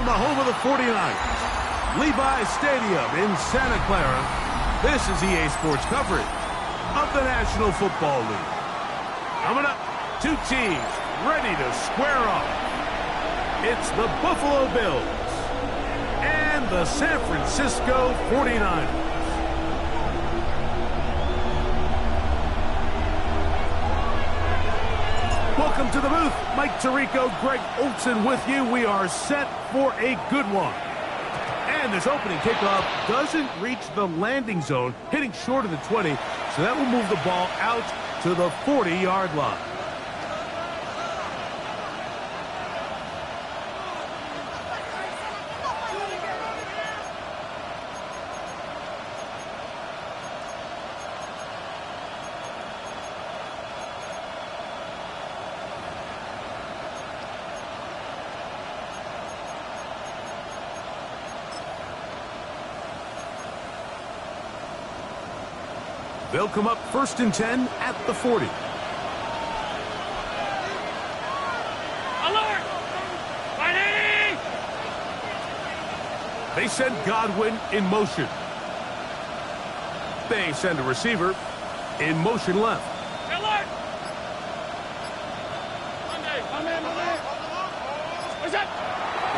the home of the 49ers, Levi's Stadium in Santa Clara, this is EA Sports coverage of the National Football League. Coming up, two teams ready to square off. It's the Buffalo Bills and the San Francisco 49ers. Welcome to the booth. Mike Tirico, Greg Olsen with you. We are set for a good one. And this opening kickoff doesn't reach the landing zone, hitting short of the 20, so that will move the ball out to the 40-yard line. They'll come up 1st and 10 at the 40. Alert! 180! They send Godwin in motion. They send a receiver in motion left. Alert! What's that?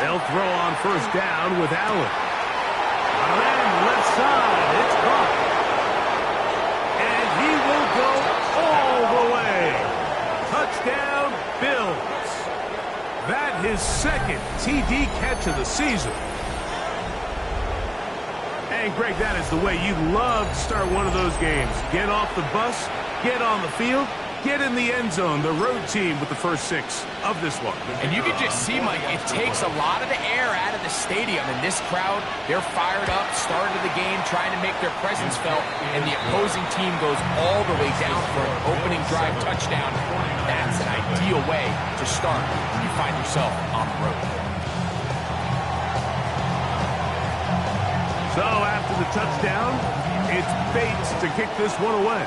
They'll throw on 1st down with Allen. On end, left side, it's caught. All the way. Touchdown, Bills. That his second TD catch of the season. And Greg, that is the way you love to start one of those games. Get off the bus, get on the field, get in the end zone. The road team with the first 6 of this one. And you can just see, Mike, it takes a lot of the air out of the stadium. And this crowd, they're fired up, started the game, trying to make their presence felt. And the opposing team goes all the way down for an opening drive touchdown. That's an ideal way to start when you find yourself on the road. So after the touchdown, it's Bates to kick this one away.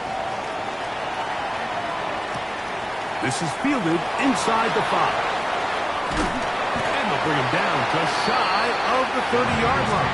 This is fielded inside the 5. And they'll bring him down just shy of the 30-yard line.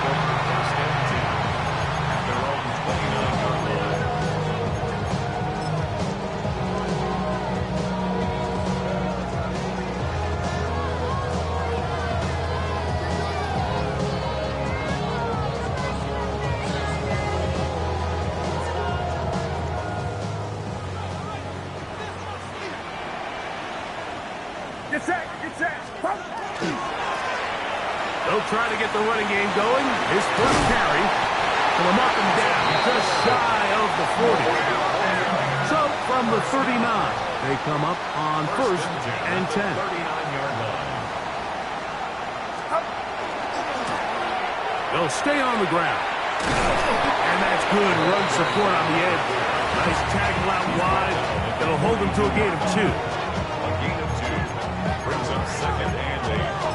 They'll try to get the running game going. His first carry. And they'll mark him down just shy of the 40. So from the 39, they come up on 1st and 10. They'll stay on the ground. And that's good run support on the edge. Nice tackle out wide. It'll hold them to a gain of 2. A gain of 2 brings up 2nd and 8.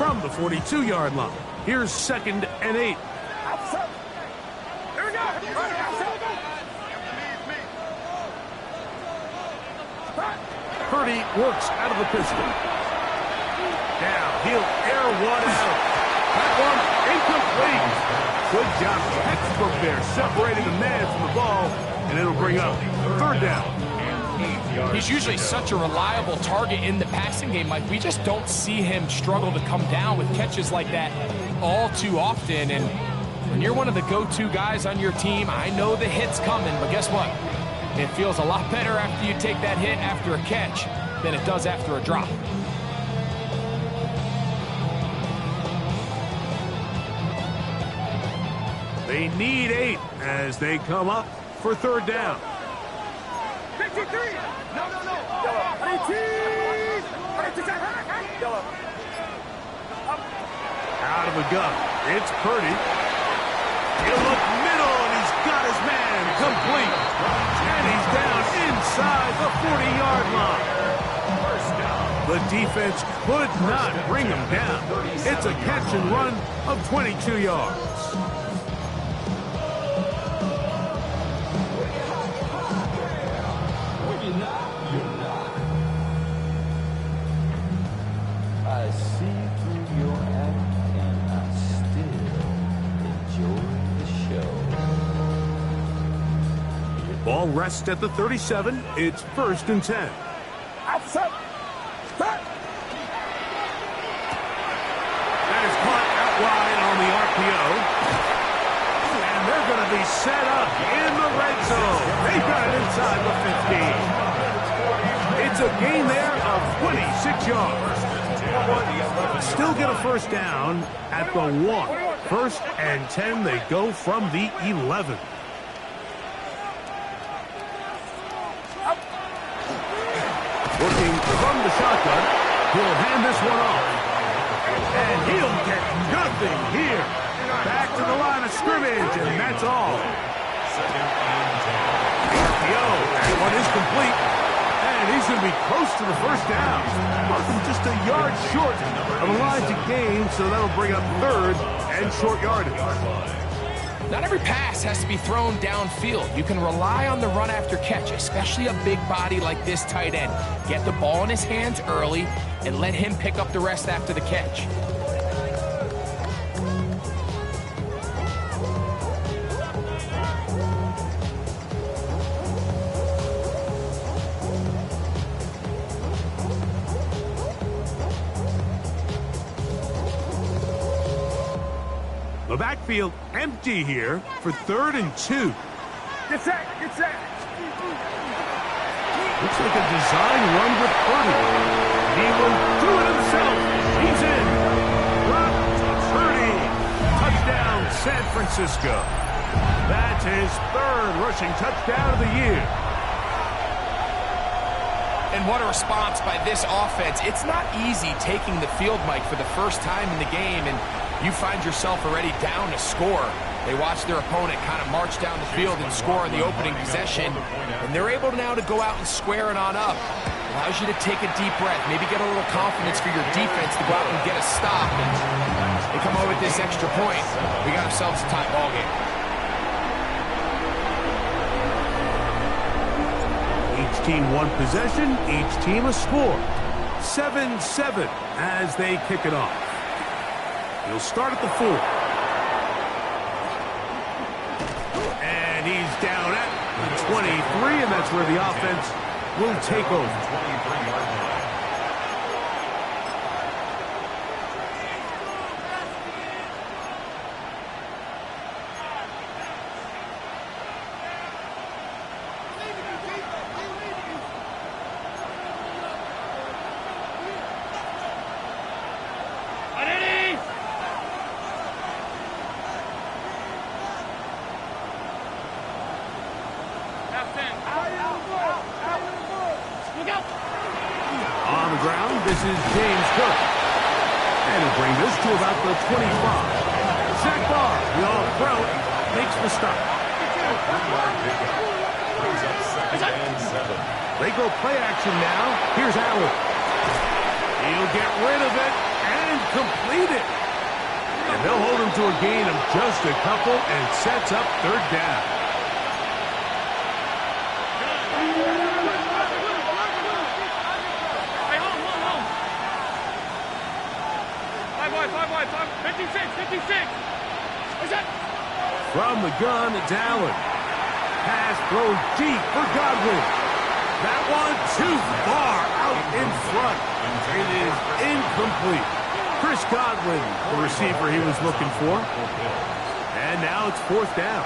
From the 42-yard line, here's 2nd and 8. Purdy works out of the pistol. Now he'll air one out. That one incomplete. Good job, textbook there, separating the man from the ball, and it'll bring up 3rd down. He's usually such a reliable target in the passing game, Mike. We just don't see him struggle to come down with catches like that all too often. And when you're one of the go-to guys on your team, I know the hit's coming, but guess what? It feels a lot better after you take that hit after a catch than it does after a drop. They need 8 as they come up for 3rd down. 53! No. 18! Out of the gun, it's Purdy. He'll look middle, and he's got his man complete. And he's down inside the 40-yard line. The defense could not bring him down. It's a catch and run of 22 yards. I see through your act and I still enjoy the show. Ball rests at the 37. It's 1st and 10. Outside. Start. That is caught out wide on the RPO. And they're going to be set up in the red zone. They got it inside the 15. It's a gain there of 26 yards. Still get a first down at the 1. 1st and 10. They go from the 11. Working from the shotgun. He'll hand this one off. And he'll get nothing here. Back to the line of scrimmage, and that's all. RPO, that one is complete. And he's going to be close to the first down. Just a yard short of a line to gain, so that'll bring up 3rd and short yardage. Not every pass has to be thrown downfield. You can rely on the run after catch, especially a big body like this tight end. Get the ball in his hands early and let him pick up the rest after the catch. The backfield empty here for 3rd and 2. Get set. Get set. Looks like a design run with Purdy. He will do it himself. He's in. Brock Purdy. Touchdown, San Francisco. That's his 3rd rushing touchdown of the year. And what a response by this offense. It's not easy taking the field, Mike, for the first time in the game, and you find yourself already down to score. They watch their opponent kind of march down the field and score in the opening possession, and they're able now to go out and square it on up. Allows you to take a deep breath, maybe get a little confidence for your defense to go out and get a stop, and they come over with this extra point. We got ourselves a tie ball game. Each team one possession, each team a score. 7-7 as they kick it off. He'll start at the 4. And he's down at the 23, and that's where the offense will take over. On the ground, this is James Cook. And he'll bring this to about the 25. Zach Barr, the all-pro, makes the stop. They go play action now. Here's Allen. He'll get rid of it and complete it. And they'll hold him to a gain of just a couple and sets up 3rd down. From the gun, it's Allen. Pass thrown deep for Godwin. That one too far out in front. It is incomplete. Chris Godwin, the receiver he was looking for. And now it's 4th down.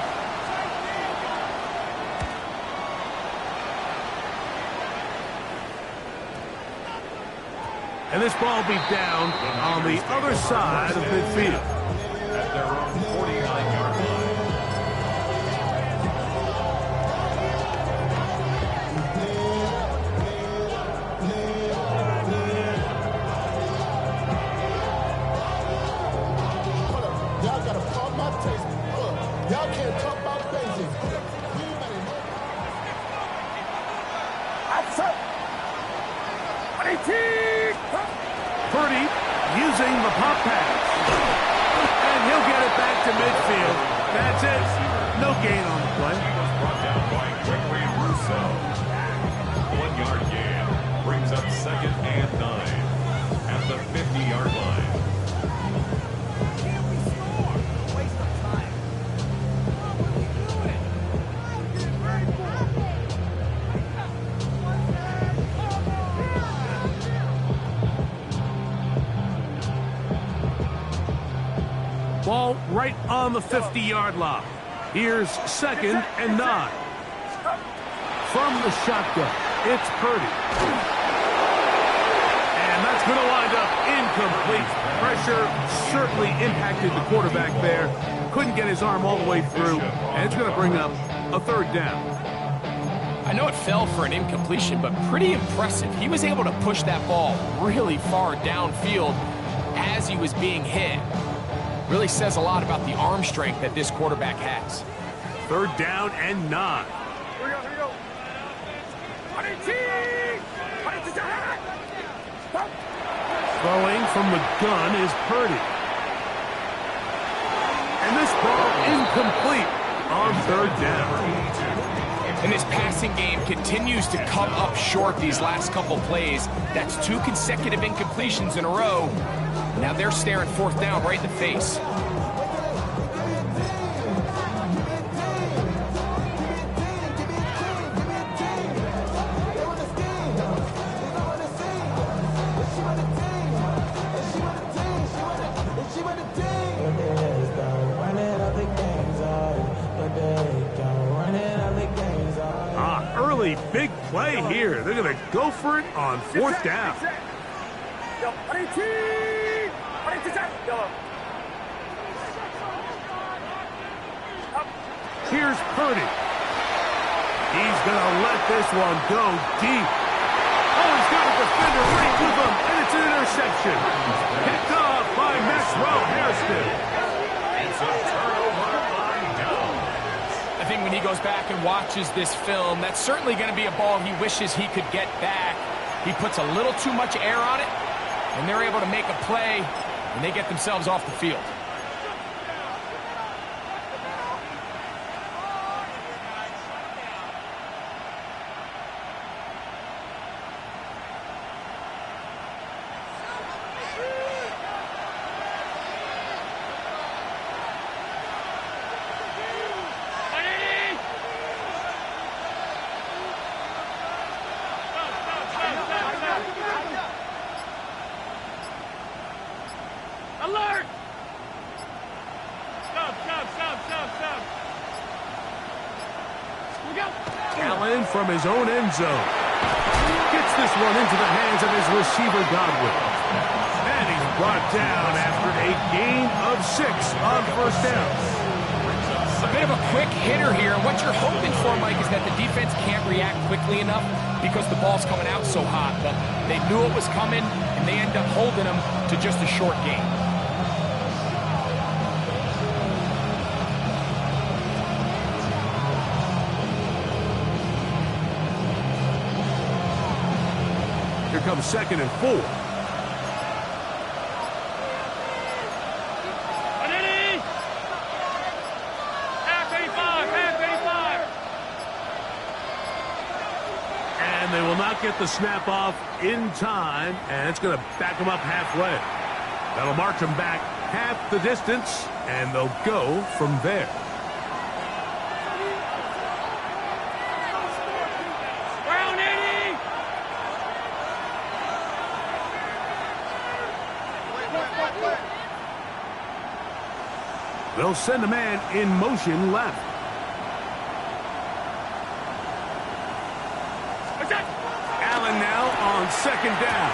And this ball will be down on the other side of midfield. At their own 49-yard line. Y'all gotta pump my taste. Y'all can't talk about basics. Outside. 18. Purdy using the pop pass. And he'll get it back to midfield. That's it. No gain on the play. He was brought down by Gregory Rousseau. 1-yard gain brings up 2nd and 9 at the 50-yard Ball right on the 50-yard line. Here's 2nd and 9. From the shotgun, it's Purdy. And that's going to wind up incomplete. Pressure certainly impacted the quarterback there. Couldn't get his arm all the way through, and it's going to bring up a 3rd down. I know it fell for an incompletion, but pretty impressive. He was able to push that ball really far downfield as he was being hit. Really says a lot about the arm strength that this quarterback has. 3rd down and 9. Here we go, here we go. Throwing from the gun is Purdy. And this ball incomplete on 3rd down. And this passing game continues to come up short these last couple plays. That's 2 consecutive incompletions in a row. Now they're staring 4th down right in the face. Early big play here. They're going to go for it on 4th down. Here's Purdy. He's going to let this one go deep. Oh, he's got a defender right with him, and it's an interception. Picked off by Maxwell Hairston. It's a turnover on downs. I think when he goes back and watches this film, that's certainly going to be a ball he wishes he could get back. He puts a little too much air on it, and they're able to make a play, and they get themselves off the field. Alert! Stop, stop, stop, stop, stop. Here we go. Allen from his own end zone. Gets this one into the hands of his receiver, Godwin. And he's brought down after a gain of 6 on 1st down. A bit of a quick hitter here. What you're hoping for, Mike, is that the defense can't react quickly enough because the ball's coming out so hot. But they knew it was coming, and they end up holding them to just a short gain. Here comes 2nd and 4. And they will not get the snap off in time, and it's going to back them up halfway. That'll march them back half the distance, and they'll go from there. They'll send a man in motion left. Allen now on 2nd down.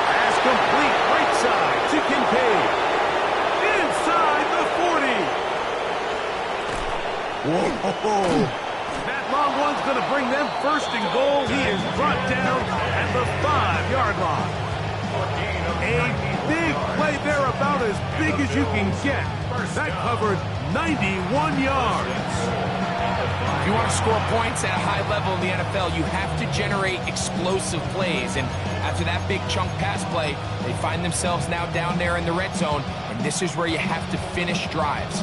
Pass complete right side to Kincaid. Inside the 40. Whoa. That long one's going to bring them 1st and goal. He is brought down at the 5-yard line. A big play there, about as big as you can get. That covered 91 yards. If you want to score points at a high level in the NFL, you have to generate explosive plays. And after that big chunk pass play, they find themselves now down there in the red zone. And this is where you have to finish drives.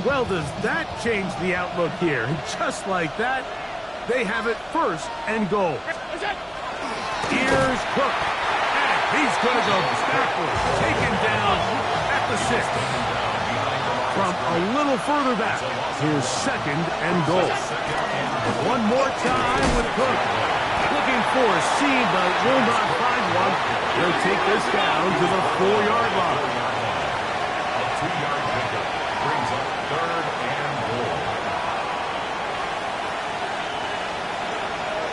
Well, does that change the outlook here? Just like that, they have it 1st and goal. Here's Cook. And he's going to go backwards. Taken down at the 6. From a little further back, here's 2nd and goal. One more time with Cook. Looking for a seam, but will not find one. He'll take this down to the 4-yard line. 2-yard pickup. Brings up 3rd and goal.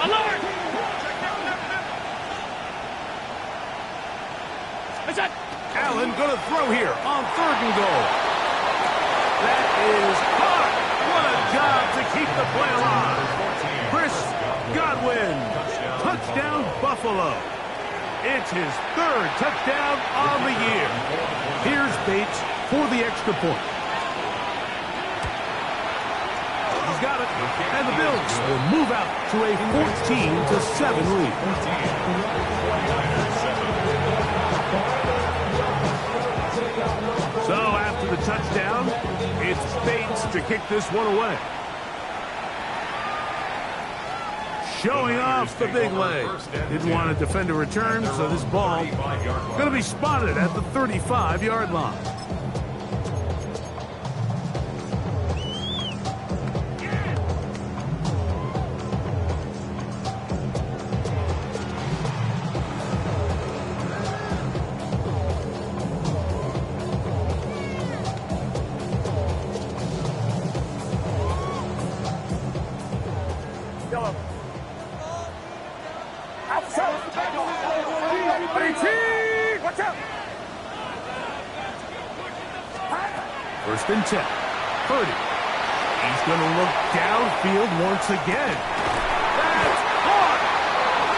Alert! Allen going to throw here on 3rd and goal. That is caught. What a job to keep the play alive. Chris Godwin. Touchdown, Buffalo. It's his 3rd touchdown on the year. Here's Bates for the extra point. He's got it. And the Bills will move out to a 14-7 lead. So after the touchdown, it's Bates to kick this one away. Showing off the big leg. Didn't want to defend a return, so this ball going to be spotted at the 35-yard line. Yellow. Watch out! 1st and 10. Purdy. He's going to look downfield once again. That's caught!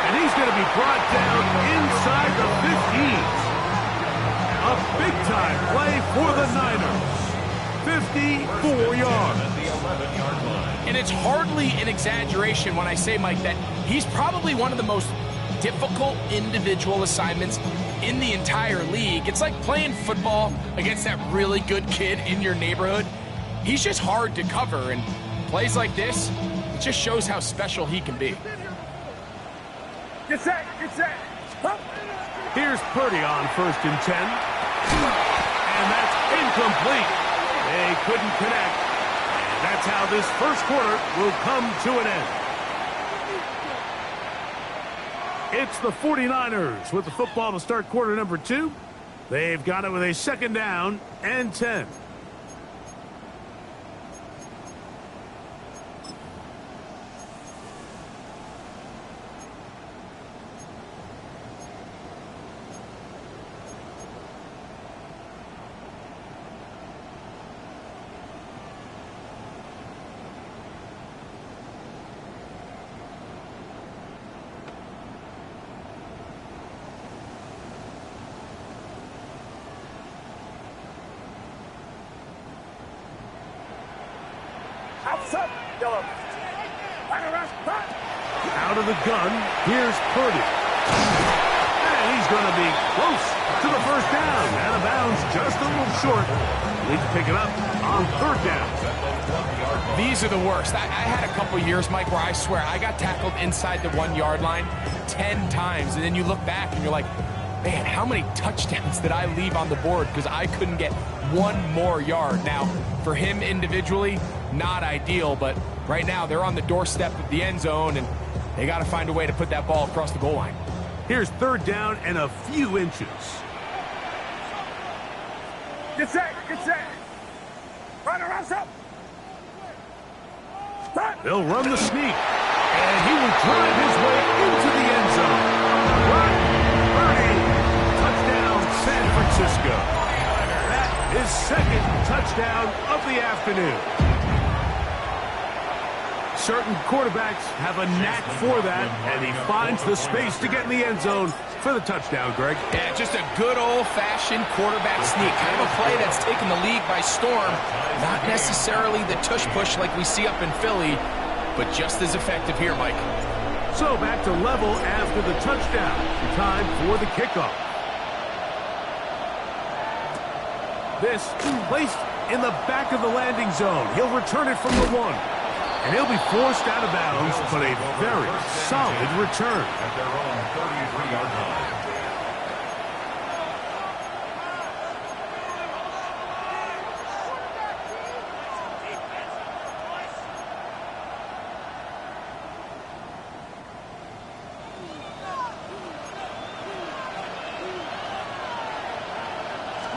And he's going to be brought down inside the 15. A big-time play for the Niners. 54 yards. And it's hardly an exaggeration when I say, Mike, that he's probably one of the most difficult individual assignments in the entire league. It's like playing football against that really good kid in your neighborhood. He's just hard to cover, and plays like this, it just shows how special he can be. Get set! Get set! Up. Here's Purdy on 1st and 10. And that's incomplete. They couldn't connect. And that's how this first quarter will come to an end. It's the 49ers with the football to start quarter number 2. They've got it with a 2nd down and 10. Outside! Yellow. Out of the gun, here's Purdy. And he's going to be close to the 1st down. Out of bounds, just a little short. Need to pick it up on 3rd down. These are the worst. I had a couple years, Mike, where I swear I got tackled inside the 1-yard line 10 times. And then you look back and you're like, man, how many touchdowns did I leave on the board because I couldn't get one more yard? Now, for him individually, not ideal, but right now they're on the doorstep of the end zone, and they got to find a way to put that ball across the goal line. Here's 3rd down and a few inches. Get set! Get set! Runner, rush up! They'll run the sneak, and he will drive his way into the end zone. Brock Purdy, touchdown, San Francisco. That is 2nd touchdown of the afternoon. Certain quarterbacks have a knack for that, and he finds the space to get in the end zone for the touchdown, Greg. Yeah, just a good old-fashioned quarterback sneak. Kind of a play that's taken the league by storm. Not necessarily the tush-push like we see up in Philly, but just as effective here, Mike. So back to level after the touchdown. Time for the kickoff. This placed in the back of the landing zone. He'll return it from the 1. And he'll be forced out of bounds, but a very solid return. At their own 33-yard line.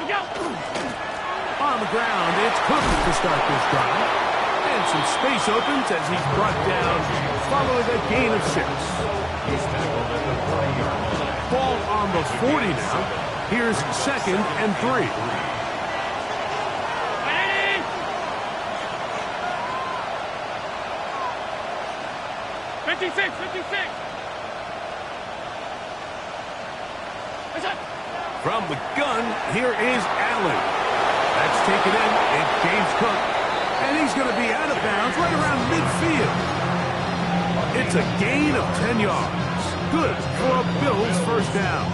Look out! On the ground, it's Cook to start this drive. And some space opens as he's brought down following a gain of 6. Ball on the 40 now. Here's 2nd and 3. 56. From the gun, here is Allen. That's taken in. It's James Cook. And he's going to be out of bounds right around midfield. It's a gain of 10 yards. Good for a Bills first down.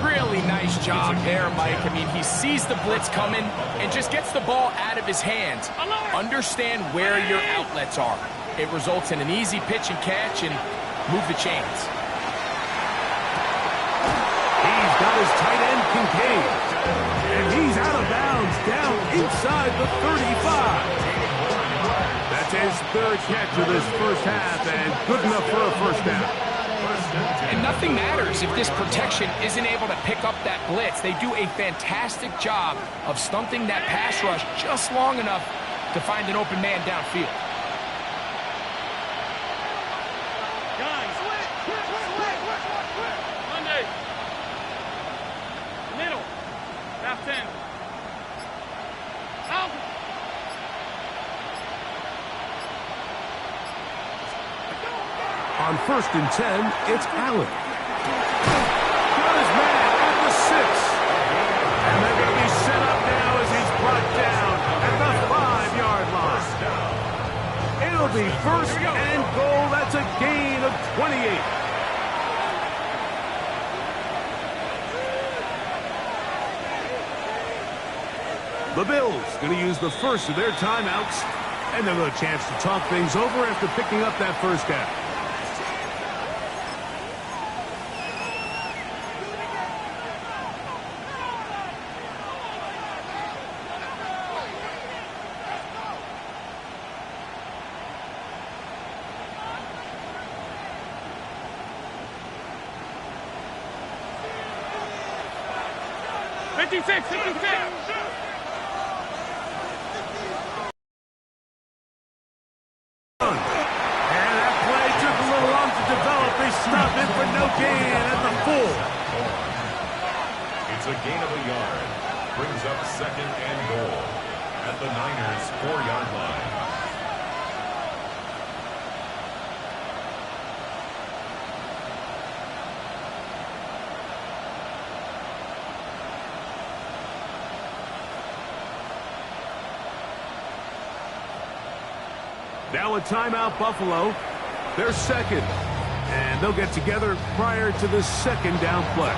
Really nice job there, Mike. I mean, he sees the blitz coming and just gets the ball out of his hands. Understand where your outlets are. It results in an easy pitch and catch and move the chains. He's got his tight end, Kincaid. And he's out of bounds down inside the 35. That's his 3rd catch of this first half and good enough for a first down. And nothing matters if this protection isn't able to pick up that blitz. They do a fantastic job of stunting that pass rush just long enough to find an open man downfield. Monday. Middle. Left 10. Out. On 1st and 10, it's Allen. Got his man at the 6. And they're going to be set up now as he's brought down at the 5-yard line. It'll be 1st and goal. That's a gain of 28. The Bills going to use the first of their timeouts, and they'll have a chance to talk things over after picking up that first down. It's a gain of a yard. Brings up 2nd and goal at the Niners' 4-yard line. Now a timeout, Buffalo. They're 2nd. And they'll get together prior to the 2nd down play.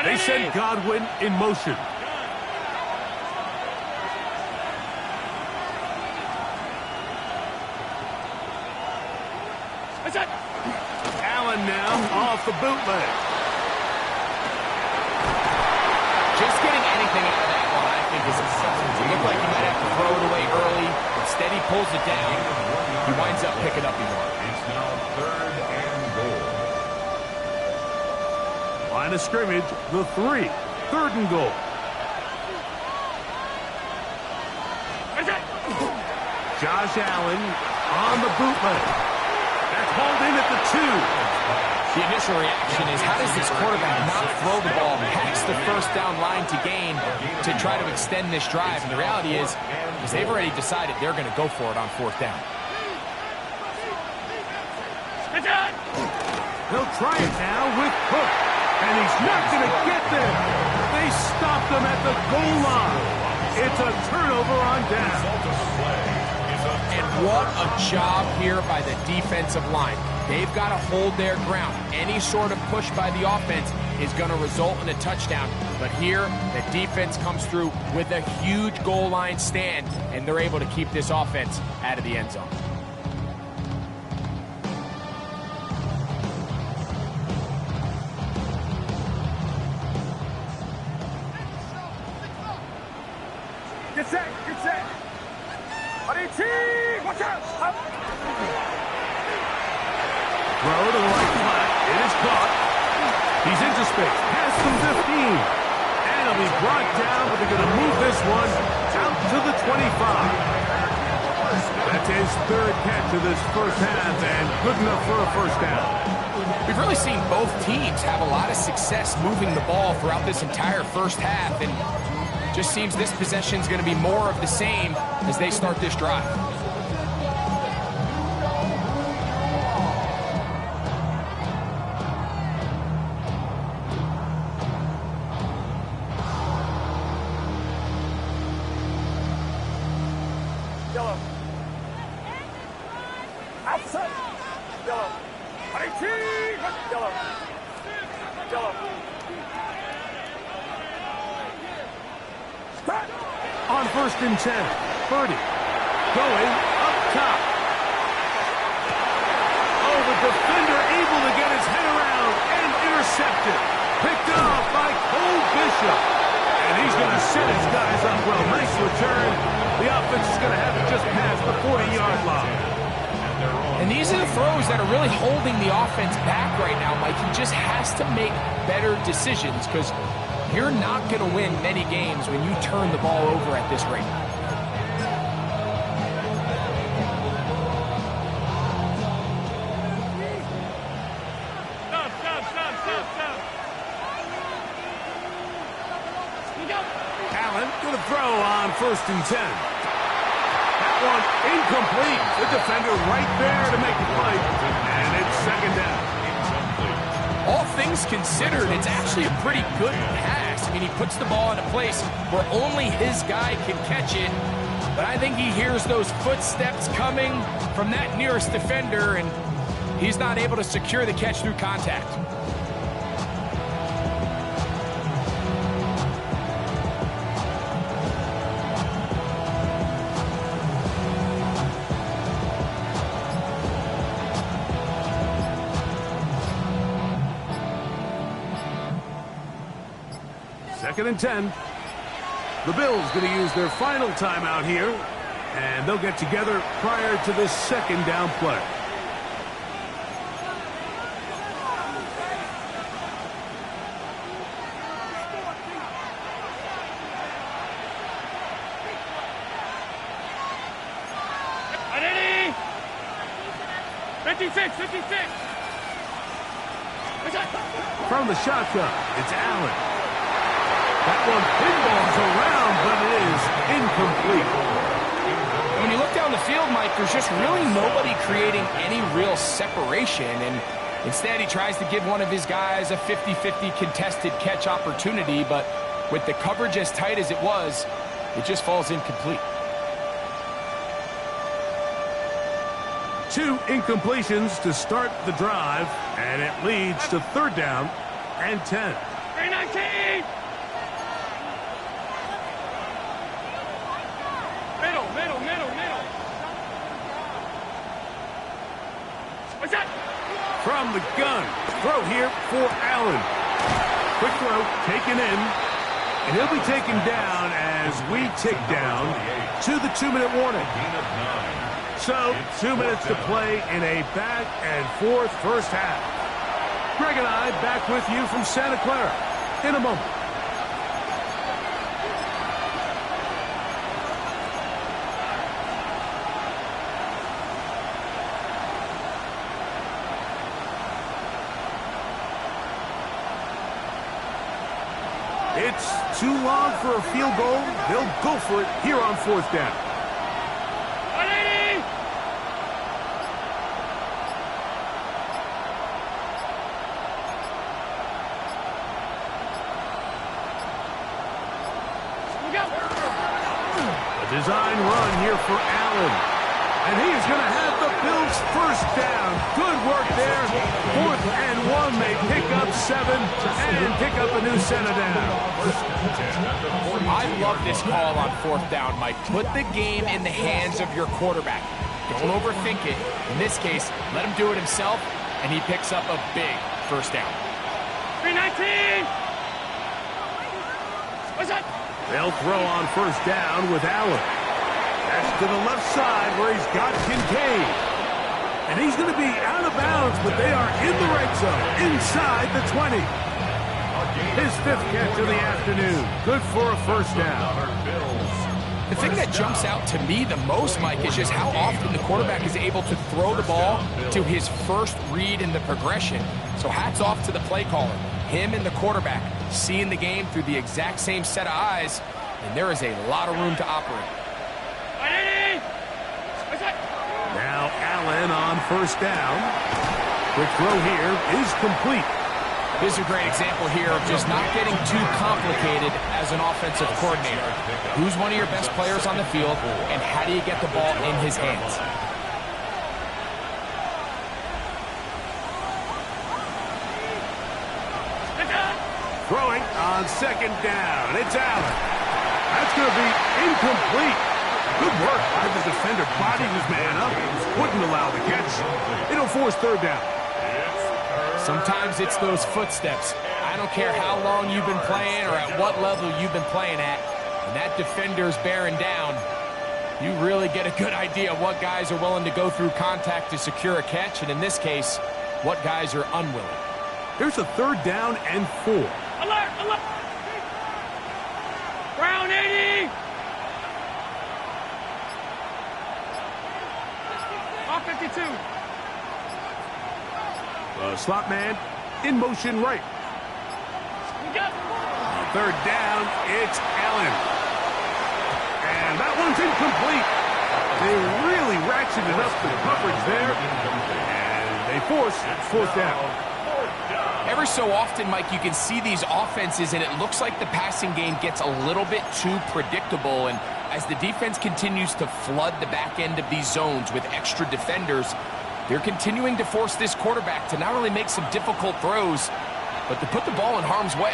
They send Godwin in motion. Allen now off the bootleg. Just getting anything out of that one, I think, is excessive. It looked like he might have to throw it away early. Instead, he pulls it down. He winds up picking up a yard. It's now 3rd and goal. Line of scrimmage, the 3. 3rd and goal. Josh Allen on the bootleg. That's hauled in at the 2. The initial reaction is, how does this quarterback not throw the ball past the first down line to gain to try to extend this drive? And the reality is they've already decided they're going to go for it on 4th down. They'll try it now with Cook. And he's not going to get there. They stopped him at the goal line. It's a turnover on down. And what a job here by the defensive line. They've got to hold their ground. Any sort of push by the offense is going to result in a touchdown. But here, the defense comes through with a huge goal line stand, and they're able to keep this offense out of the end zone. Get set. Get set. Ready, team. Watch out. Up. Throw to the right flat. It is caught. He's into space. Pass from 15. And he'll be brought down, but they're going to move this one out to the 25. That's his third catch of this first half, and good enough for a first down. We've really seen both teams have a lot of success moving the ball throughout this entire first half, and just seems this possession is going to be more of the same as they start this drive. Yellow. Outside. Yellow. Ready, team. Yellow. Yellow. Start. On 1st and 10, Purdy going up top. Oh, the defender able to get his head around and intercepted. Picked off by Cole Bishop. And he's going to set his guys up well. Nice return. The offense is going to have it just past the 40-yard line. And these are the throws that are really holding the offense back right now, Mike. He just has to make better decisions because you're not going to win many games when you turn the ball over at this rate. Allen going to throw on 1st and 10. That one incomplete. The defender right there to make the play. And it's 2nd down. All things considered, it's actually a pretty good pass. I mean, he puts the ball in a place where only his guy can catch it. But I think he hears those footsteps coming from that nearest defender, and he's not able to secure the catch through contact. Second and 10. The Bills going to use their final timeout here, and they'll get together prior to this 2nd down play. Ready? 56. From the shotgun, it's Allen. That one pinballs around, but it is incomplete. When you look down the field, Mike, there's just really nobody creating any real separation, and instead he tries to give one of his guys a 50-50 contested catch opportunity, but with the coverage as tight as it was, it just falls incomplete. 2 incompletions to start the drive, and it leads to 3rd down and 10. 319. Middle. What's that? From the gun, throw here for Allen. Quick throw, taken in, and he'll be taken down as we tick down to the 2-minute warning. So, 2 minutes to play in a back-and-forth first half. Greg and I back with you from Santa Clara in a moment. It's too long for a field goal. They'll go for it here on 4th down. Ready? A design run here for Allen. And he is going to have the Bills first down. Good work there. 4th and 1. They pick up 7 and pick up a new set of down. I love this call on 4th down, Mike. Put the game in the hands of your quarterback. Don't overthink it. In this case, let him do it himself, and he picks up a big first down. 319. They'll throw on first down with Allen. That's to the left side where he's got Kincaid. And he's going to be out of bounds, but they are in the right zone, inside the 20. His 5th catch of the afternoon. Good for a first down. The thing that jumps out to me the most, Mike, is just how often the quarterback is able to throw the ball to his first read in the progression. So hats off to the play caller. Him and the quarterback seeing the game through the exact same set of eyes, and there is a lot of room to operate. Now Allen on first down. Quick throw here is complete. This is a great example here of just not getting too complicated as an offensive coordinator. Who's one of your best players on the field, and how do you get the ball in his hands? Throwing on second down. It's Allen. That's going to be incomplete. Good work by the defender. Bodied his man up. Wouldn't allow the catch. It'll force third down. Sometimes it's those footsteps. I don't care how long you've been playing or at what level you've been playing at. When that defender's bearing down, you really get a good idea of what guys are willing to go through contact to secure a catch, and in this case, what guys are unwilling. Here's a third down and 4. Alert! Alert! Brown 80! Off 52. Slot man in motion right. Third down, it's Allen. And that one's incomplete. They really ratcheted up the coverage there. And they force fourth down. Every so often, Mike, you can see these offenses, and it looks like the passing game gets a little bit too predictable. And as the defense continues to flood the back end of these zones with extra defenders, they're continuing to force this quarterback to not only make some difficult throws, but to put the ball in harm's way.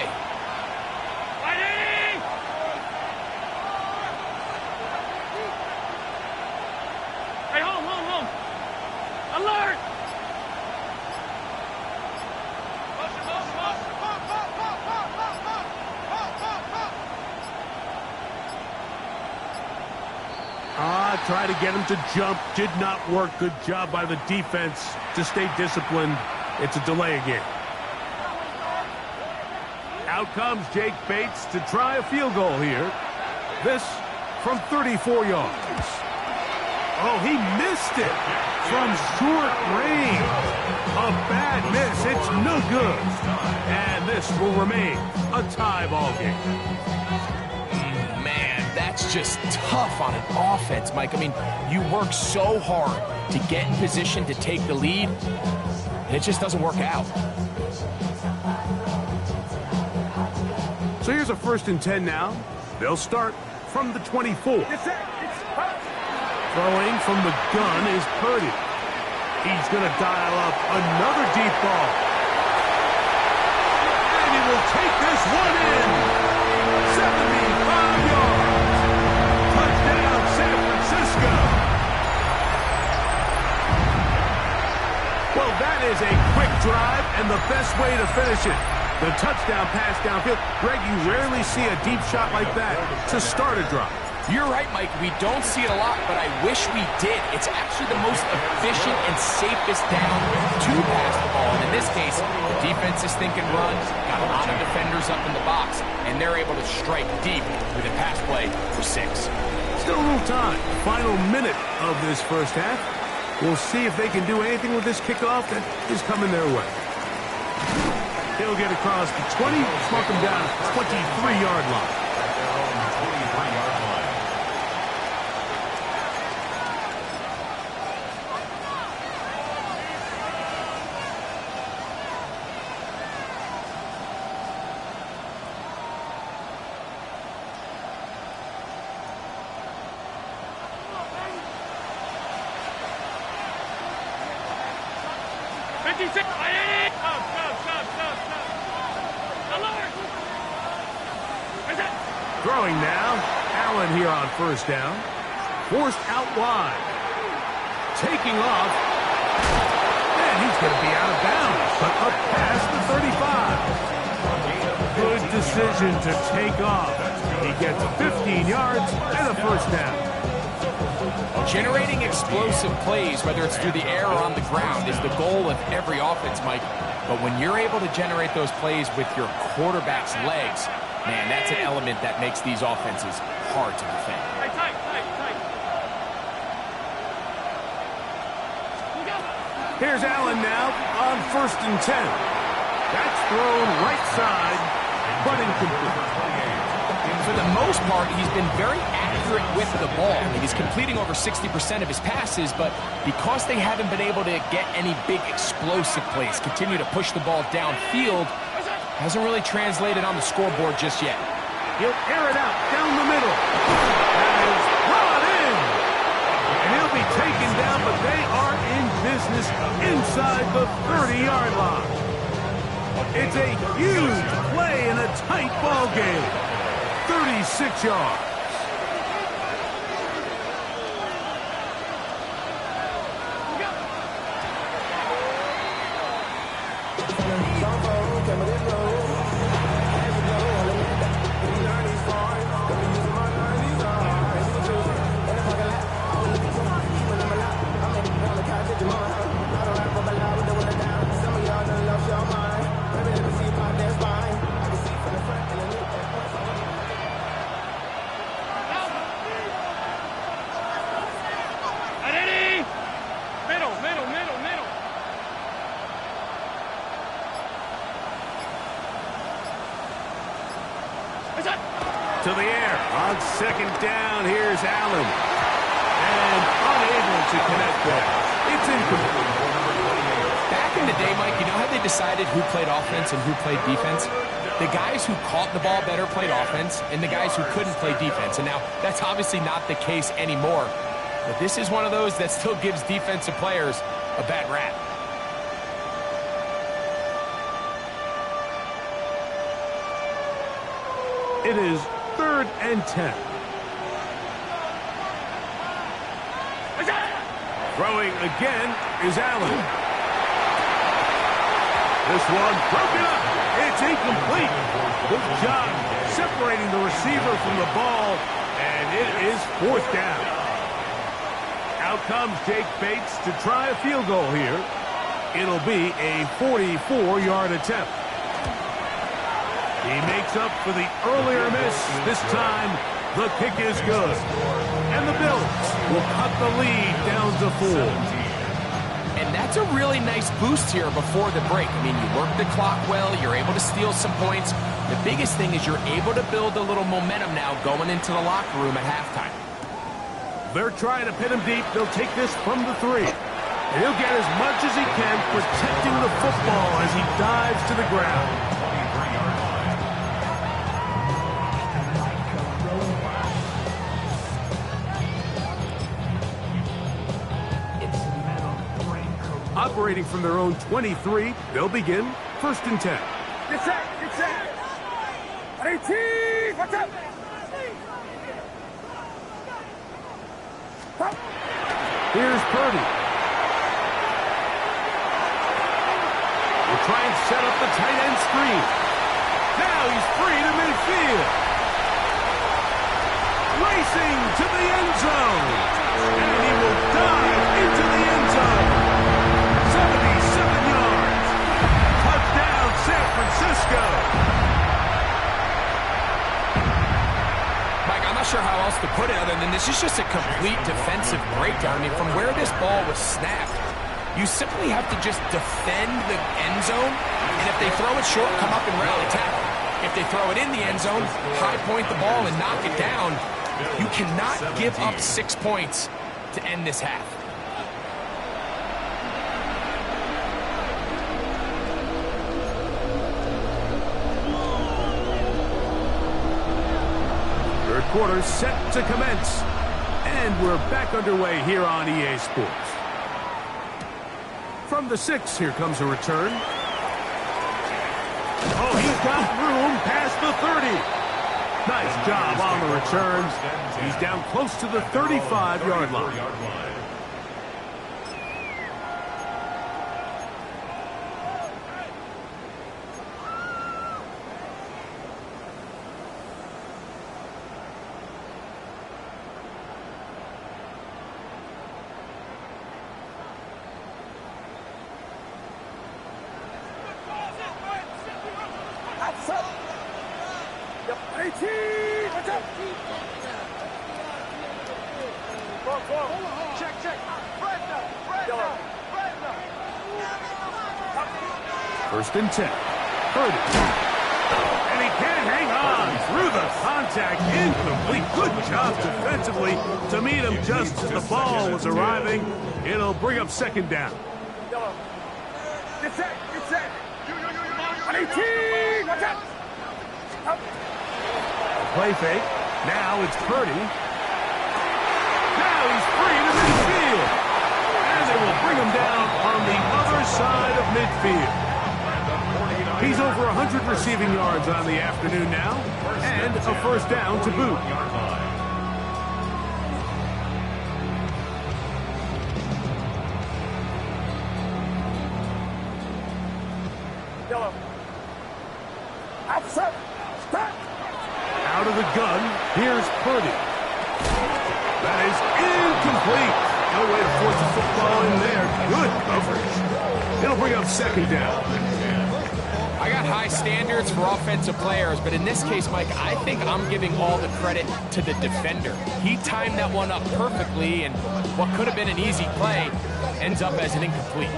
Hey, home. Alert! Try to get him to jump. Did not work. Good job by the defense to stay disciplined. It's a delay again. Out comes Jake Bates to try a field goal here. This from 34 yards. Oh, he missed it from short range. A bad miss. It's no good. And this will remain a tie ball game. That's just tough on an offense, Mike. I mean, you work so hard to get in position to take the lead, and it just doesn't work out. So here's a 1st and 10 now. They'll start from the 24. Throwing from the gun is Purdy. He's going to dial up another deep ball. And he will take this one in. 75 yards. Touchdown, San Francisco. Well, that is a quick drive and the best way to finish it. The touchdown pass downfield. Greg, you rarely see a deep shot like that to start a drive. You're right, Mike. We don't see it a lot, but I wish we did. It's actually the most efficient and safest down to pass the ball. And in this case, the defense is thinking run, got a lot of defenders up in the box, and they're able to strike deep with a pass play for 6. Still a little time. Final minute of this first half. We'll see if they can do anything with this kickoff that is coming their way. He'll get across the 20, mark him down 23-yard line. Throwing now. Allen here on first down. Forced out wide. Taking off. And he's going to be out of bounds, but up past the 35. Good decision to take off. He gets 15 yards and a first down. Generating explosive plays, whether it's through the air or on the ground, is the goal of every offense, Mike. But when you're able to generate those plays with your quarterback's legs, man, that's an element that makes these offenses hard to defend. Here's Allen now on 1st and 10. That's thrown right side, but incomplete. For the most part, he's been very accurate with the ball. I mean, he's completing over 60% of his passes, but because they haven't been able to get any big explosive plays, continue to push the ball downfield, hasn't really translated on the scoreboard just yet. He'll air it out down the middle. That is brought in. And he'll be taken down, but they are in business inside the 30-yard line. It's a huge play in a tight ball game. 36 yards. To the air on 2nd down. Here's Allen. And unable to connect that. It's incomplete. Back in the day, Mike, you know how they decided who played offense and who played defense? The guys who caught the ball better played offense, and the guys who couldn't play defense. And now, that's obviously not the case anymore. But this is one of those that still gives defensive players a bad rap. It is 3rd and 10. Throwing again is Allen. This one broken up. It's incomplete. Good job separating the receiver from the ball, and it is 4th down. Out comes Jake Bates to try a field goal here. It'll be a 44-yard attempt. He makes up for the earlier miss. This time, the kick is good. And the Bills will cut the lead down to 4. And that's a really nice boost here before the break. I mean, you work the clock well. You're able to steal some points. The biggest thing is you're able to build a little momentum now going into the locker room at halftime. They're trying to pin him deep. They'll take this from the 3. And he'll get as much as he can, protecting the football as he dives to the ground. Operating from their own 23, they'll begin 1st and 10. Get set, get set. 18, watch out. Here's Purdy. We'll try and set up the tight end screen. Now he's free to midfield. Racing to the end zone. And he will dive into the end zone. 77 yards. Touchdown, San Francisco. Mike, I'm not sure how else to put it other than this is just a complete defensive breakdown. I mean, from where this ball was snapped, you simply have to just defend the end zone, and if they throw it short, come up and rally tackle. If they throw it in the end zone, high point the ball and knock it down. You cannot give up 6 points to end this half. Third quarter set to commence. And we're back underway here on EA Sports. From the 6, here comes a return. Oh, he's got room past the 30. Nice job on the return. He's down close to the 35-yard line. 18. Watch out. Check. Yellow. First and 10. Purdy. And he can't hang on through the contact. Incomplete. Good job defensively to meet him just as the ball was arriving. It'll bring up second down. Yellow. Get set. 18. Watch out. Play fake. Now it's Purdy. Now he's free to midfield. And they will bring him down on the other side of midfield. He's over 100 receiving yards on the afternoon now. And a first down to boot. Yellow. Outside. Stop. Out of the gun, here's Purdy. That is incomplete. No way to force the football in there. Good coverage. It'll bring up second down. I got high standards for offensive players, but in this case, Mike, I think I'm giving all the credit to the defender. He timed that one up perfectly, and what could have been an easy play ends up as an incomplete.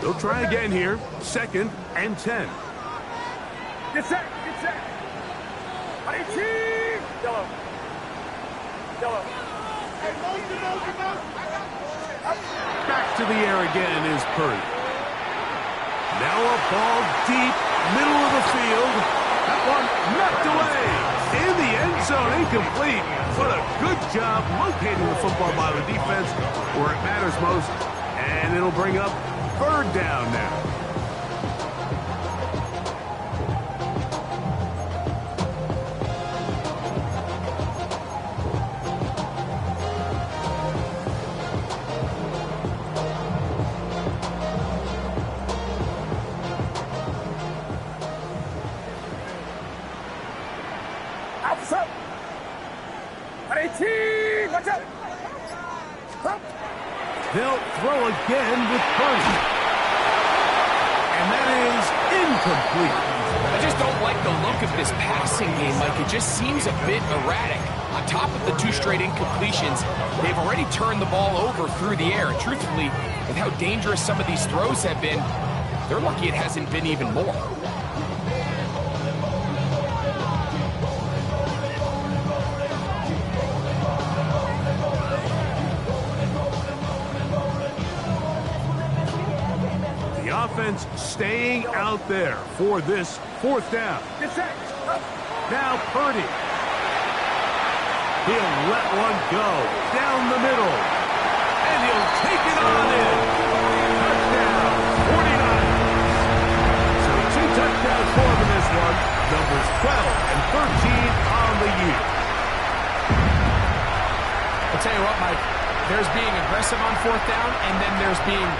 They'll try again here. Second and 10. Get set. 18. Yellow. Back to the air again is Purdy. Now a ball deep, middle of the field. That one knocked away. In the end zone, incomplete. What a good job locating the football by the defense where it matters most. And it'll bring up third down now. Outside. 18. Watch out. Stop. They'll throw again with Purdy. And that is incomplete. I just don't like the look of this passing game, Mike. It just seems a bit erratic. On top of the 2 straight incompletions, they've already turned the ball over through the air. And truthfully, with how dangerous some of these throws have been, they're lucky it hasn't been even more. Offense staying out there for this fourth down. Get set. Now Purdy. He'll let one go down the middle. And he'll take it on in. Touchdown, 49. So 2 touchdowns for him in this one. Numbers 12 and 13 on the year. I'll tell you what, Mike. There's being aggressive on fourth down, and then there's being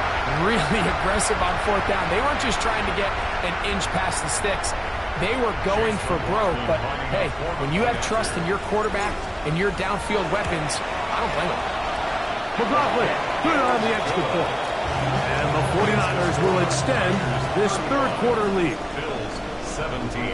really aggressive on fourth down. They weren't just trying to get an inch past the sticks. They were going for broke, but hey, when you have trust in your quarterback and your downfield weapons, I don't blame them. McLaughlin, good on the extra point. And the 49ers will extend this third quarter lead. Bills 17.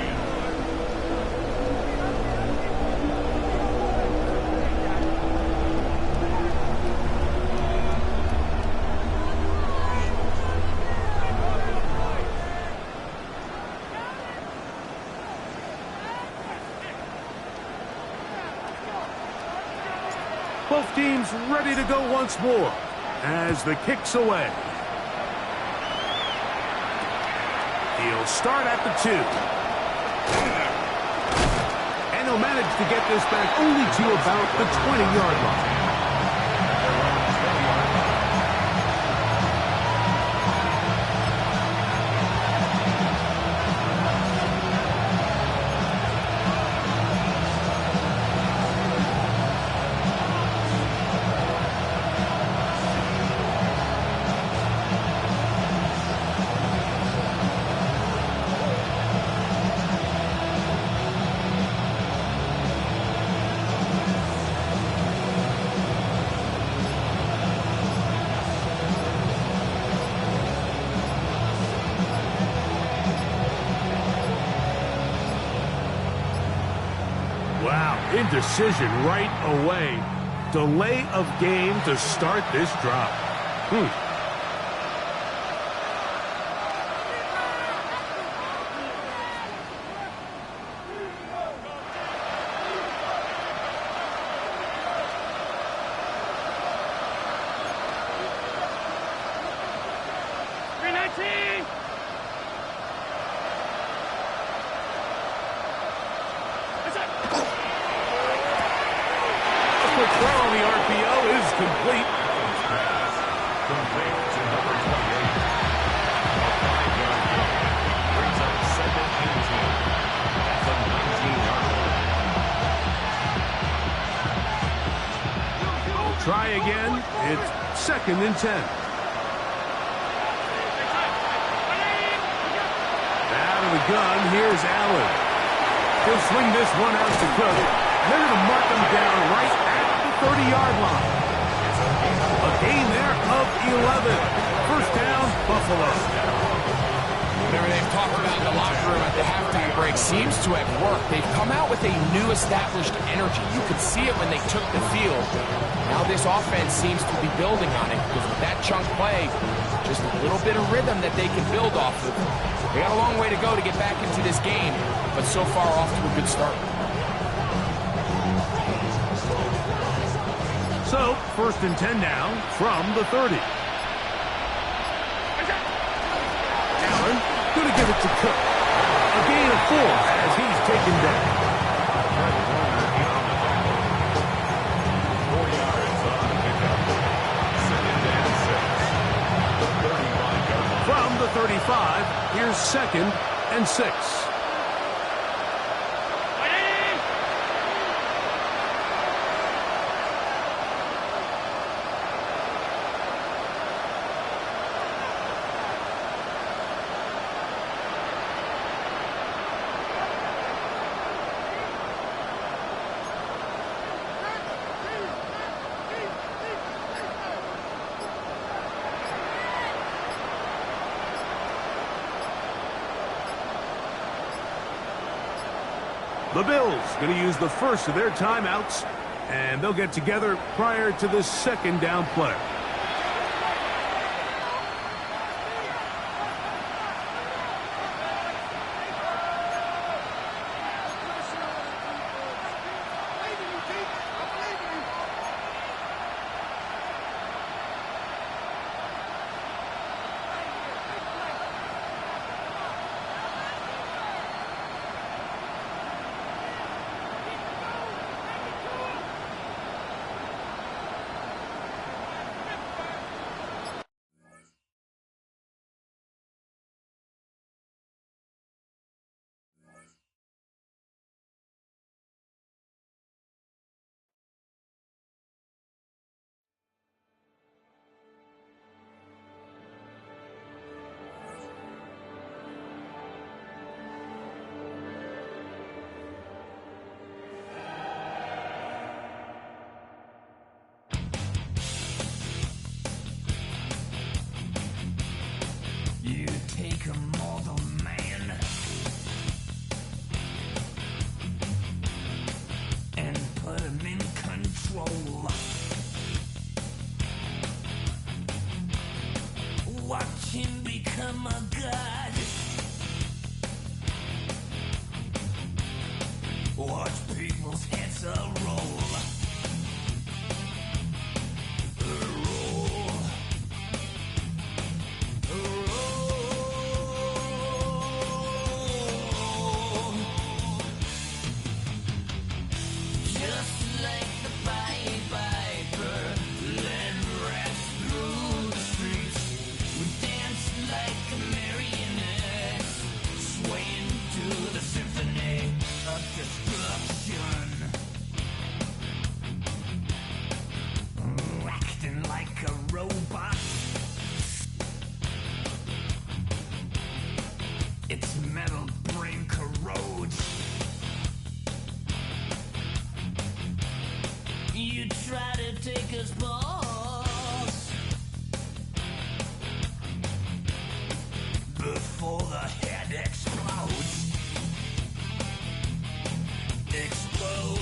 Both teams ready to go once more as the kick's away. He'll start at the 2. And he'll manage to get this back only to about the 20-yard line. Wow, indecision right away. Delay of game to start this drive. Quick throw on the RPO is complete. Complete to number 28. A 5-yard gain. Brings up 2nd and 10. At the 19-yard line. Try again. It's 2nd and 10. Out of the gun, here's Allen. He'll swing this one out to Cook. They're going to mark him down right at the 30-yard line. A gain there of 11. First down, Buffalo. Whatever they've talked about in the locker room at the halftime break seems to have worked. They've come out with a new established energy. You could see it when they took the field. Now this offense seems to be building on it because with that chunk play, just a little bit of rhythm that they can build off of. They got a long way to go to get back into this game, but so far off to a good start. So, 1st and 10 now from the 30. Allen going to give it to Cook. A gain of 4 as he's taken down. 4 yards on the pickup. 2nd and 6. The 35-yard line. From the 35, here's 2nd and 6. The Bills going to use the first of their timeouts, and they'll get together prior to the 2nd down play. You take a mortal man and put him in control. Watch him become a god. Watch people's heads roll. Its metal brain corrodes. You try to take us balls before the head explodes. Explode.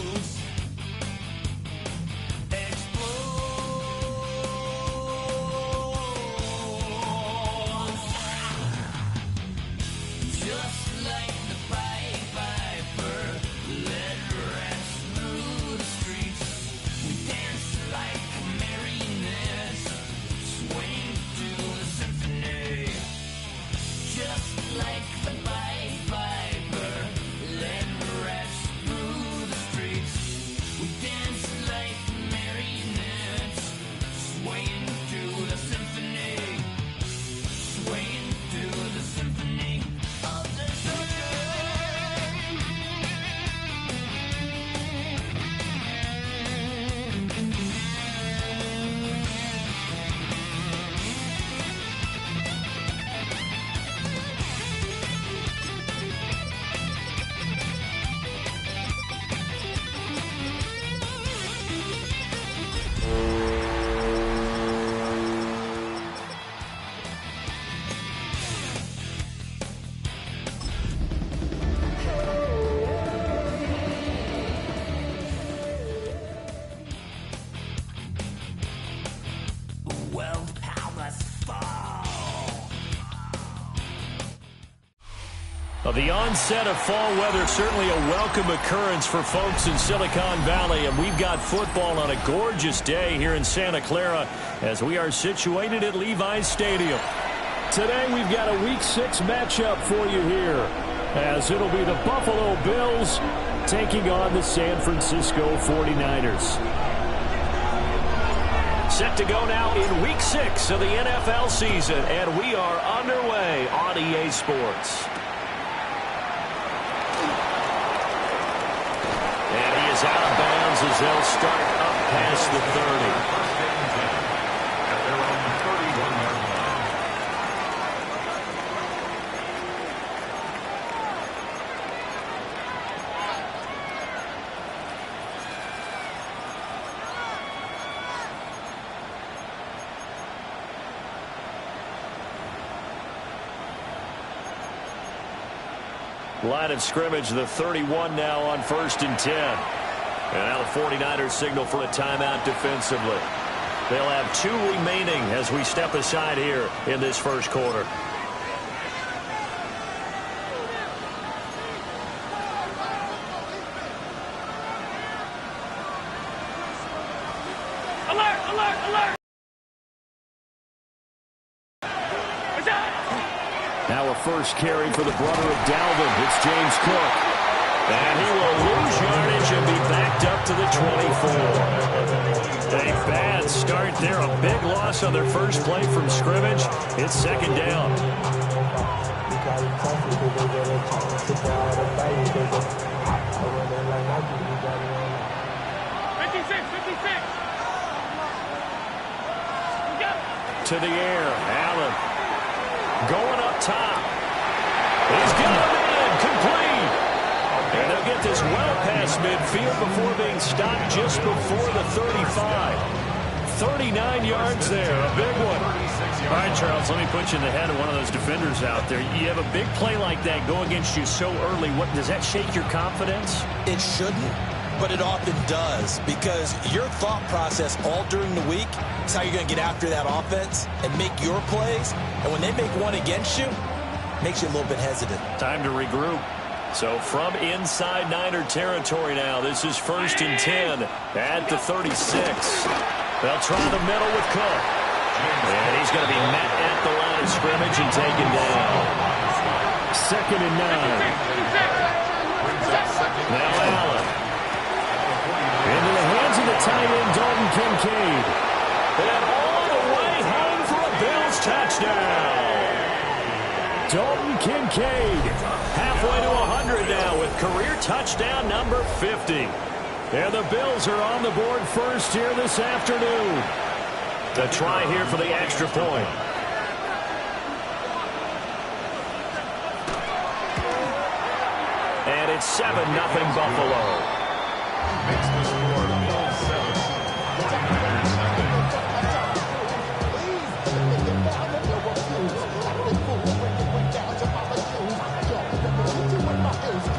The onset of fall weather, certainly a welcome occurrence for folks in Silicon Valley, and we've got football on a gorgeous day here in Santa Clara as we are situated at Levi's Stadium. Today we've got a Week 6 matchup for you here, as it'll be the Buffalo Bills taking on the San Francisco 49ers. Set to go now in Week 6 of the NFL season, and we are underway on EA Sports. And he is out of bounds as they'll start up past the 30. At their own 31-yard line. Line of scrimmage, the 31 now on 1st and 10. And now the 49ers signal for a timeout defensively. They'll have 2 remaining as we step aside here in this first quarter. Alert, alert, alert! Now a first carry for the brother of Dalvin. It's James Cook. And he will lose yardage and be backed up to the 24. A bad start there. A big loss on their first play from scrimmage. It's second down. 56. To the air. Allen going up top. He's got a man complete. And they'll get this well past midfield before being stopped just before the 35. 39 yards there. A big one. All right, Charles, let me put you in the head of one of those defenders out there. You have a big play like that go against you so early. What does that shake your confidence? It shouldn't, but it often does, because your thought process all during the week is how you're going to get after that offense and make your plays. And when they make one against you, it makes you a little bit hesitant. Time to regroup. So from inside Niner territory now, this is 1st and 10 at the 36. They'll try the middle with Cook. And he's going to be met at the line of scrimmage and taken down. 2nd and 9. Now Allen. Into the hands of the tight end, Dalton Kincaid. And all the way home for a Bills touchdown. Dalton Kincaid halfway to 100 now with career touchdown number 50. And the Bills are on the board first here this afternoon. The try here for the extra point. And it's 7-0 Buffalo. Makes the score Bills 7. 49ers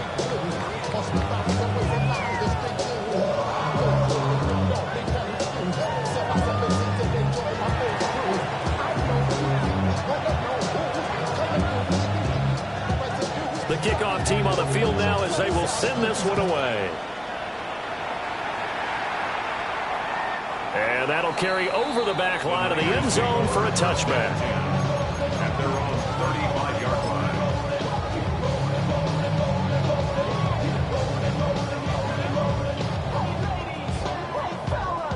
The kickoff team on the field now as they will send this one away. And that'll carry over the back line of the end zone for a touchback. At their own 35-yard line.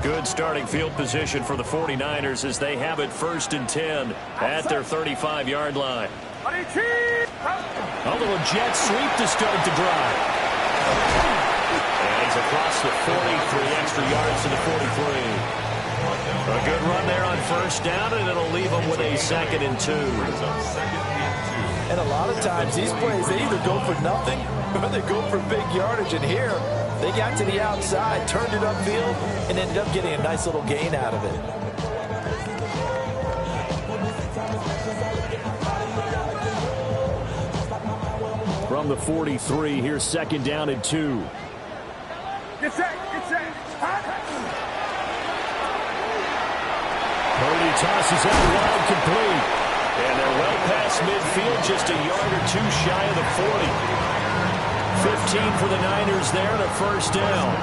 Good starting field position for the 49ers as they have it 1st and 10 at their 35-yard line. A little jet sweep to start the drive. And he's across the 40, 3 extra yards to the 43. A good run there on 1st down, and it'll leave them with a 2nd and 2. And a lot of times these plays, they either go for nothing or they go for big yardage. And here, they got to the outside, turned it upfield, and ended up getting a nice little gain out of it. From the 43, here's 2nd down and 2. Get set. Purdy tosses out wide complete. And they're well past midfield, just a yard or two shy of the 40. 15 for the Niners there and a first down.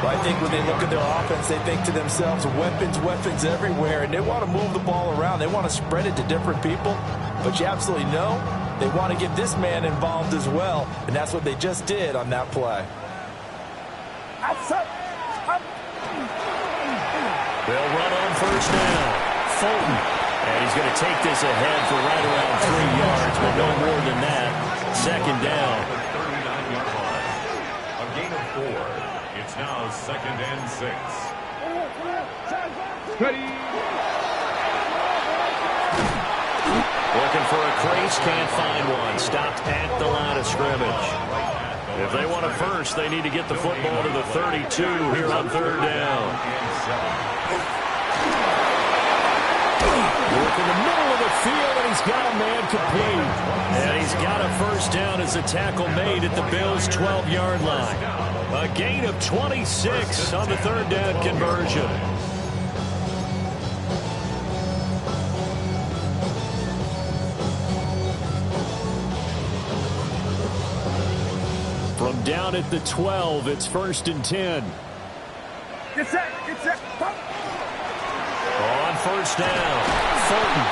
Well, I think when they look at their offense, they think to themselves, weapons everywhere, and they want to move the ball around. They want to spread it to different people, but you absolutely know they want to get this man involved as well, and that's what they just did on that play. They'll run on first down. Fulton, and he's going to take this ahead for right around 3 yards, but no more than that. Second down. It's now 2nd and 6. Ready. Looking for a crease, can't find one. Stopped at the line of scrimmage. If they want a first, they need to get the football to the 32 here on third down. Work in the middle of the field, and he's got a man complete. And he's got a first down as the tackle made at the Bills' 12-yard line. A gain of 26 on the third down conversion. From down at the 12, it's 1st and 10. Get set. On first down, Fulton.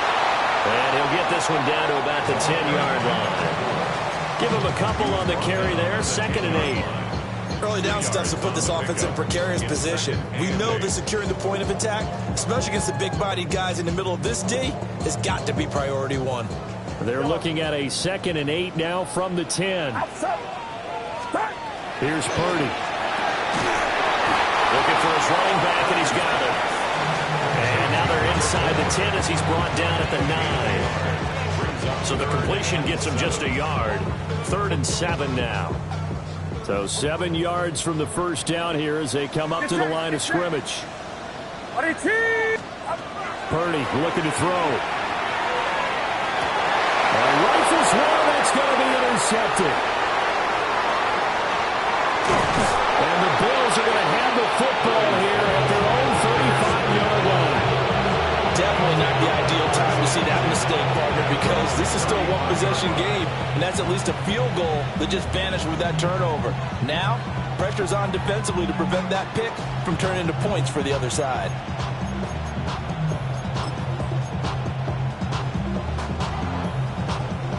And he'll get this one down to about the 10-yard line. Give him a couple on the carry there, 2nd and 8. Early down stuff to put this offense in a precarious position. We know that securing the point of attack, especially against the big-bodied guys in the middle of this D, has got to be priority one. They're looking at a 2nd and 8 now from the 10. Here's Purdy. Looking for his running back, and he's got it. And now they're inside the 10 as he's brought down at the 9. So the completion gets him just a yard. 3rd and 7 now. So 7 yards from the first down here as they come up to the line of scrimmage. Purdy looking to throw. And rifles one, that's going to be intercepted. And the Bills are going to have the football here at their own 35-yard line. Definitely not the ideal time to see that mistake, partner, because this is still a one-possession game, and that's at least a field goal that just vanished with that turnover. Now, pressure's on defensively to prevent that pick from turning into points for the other side.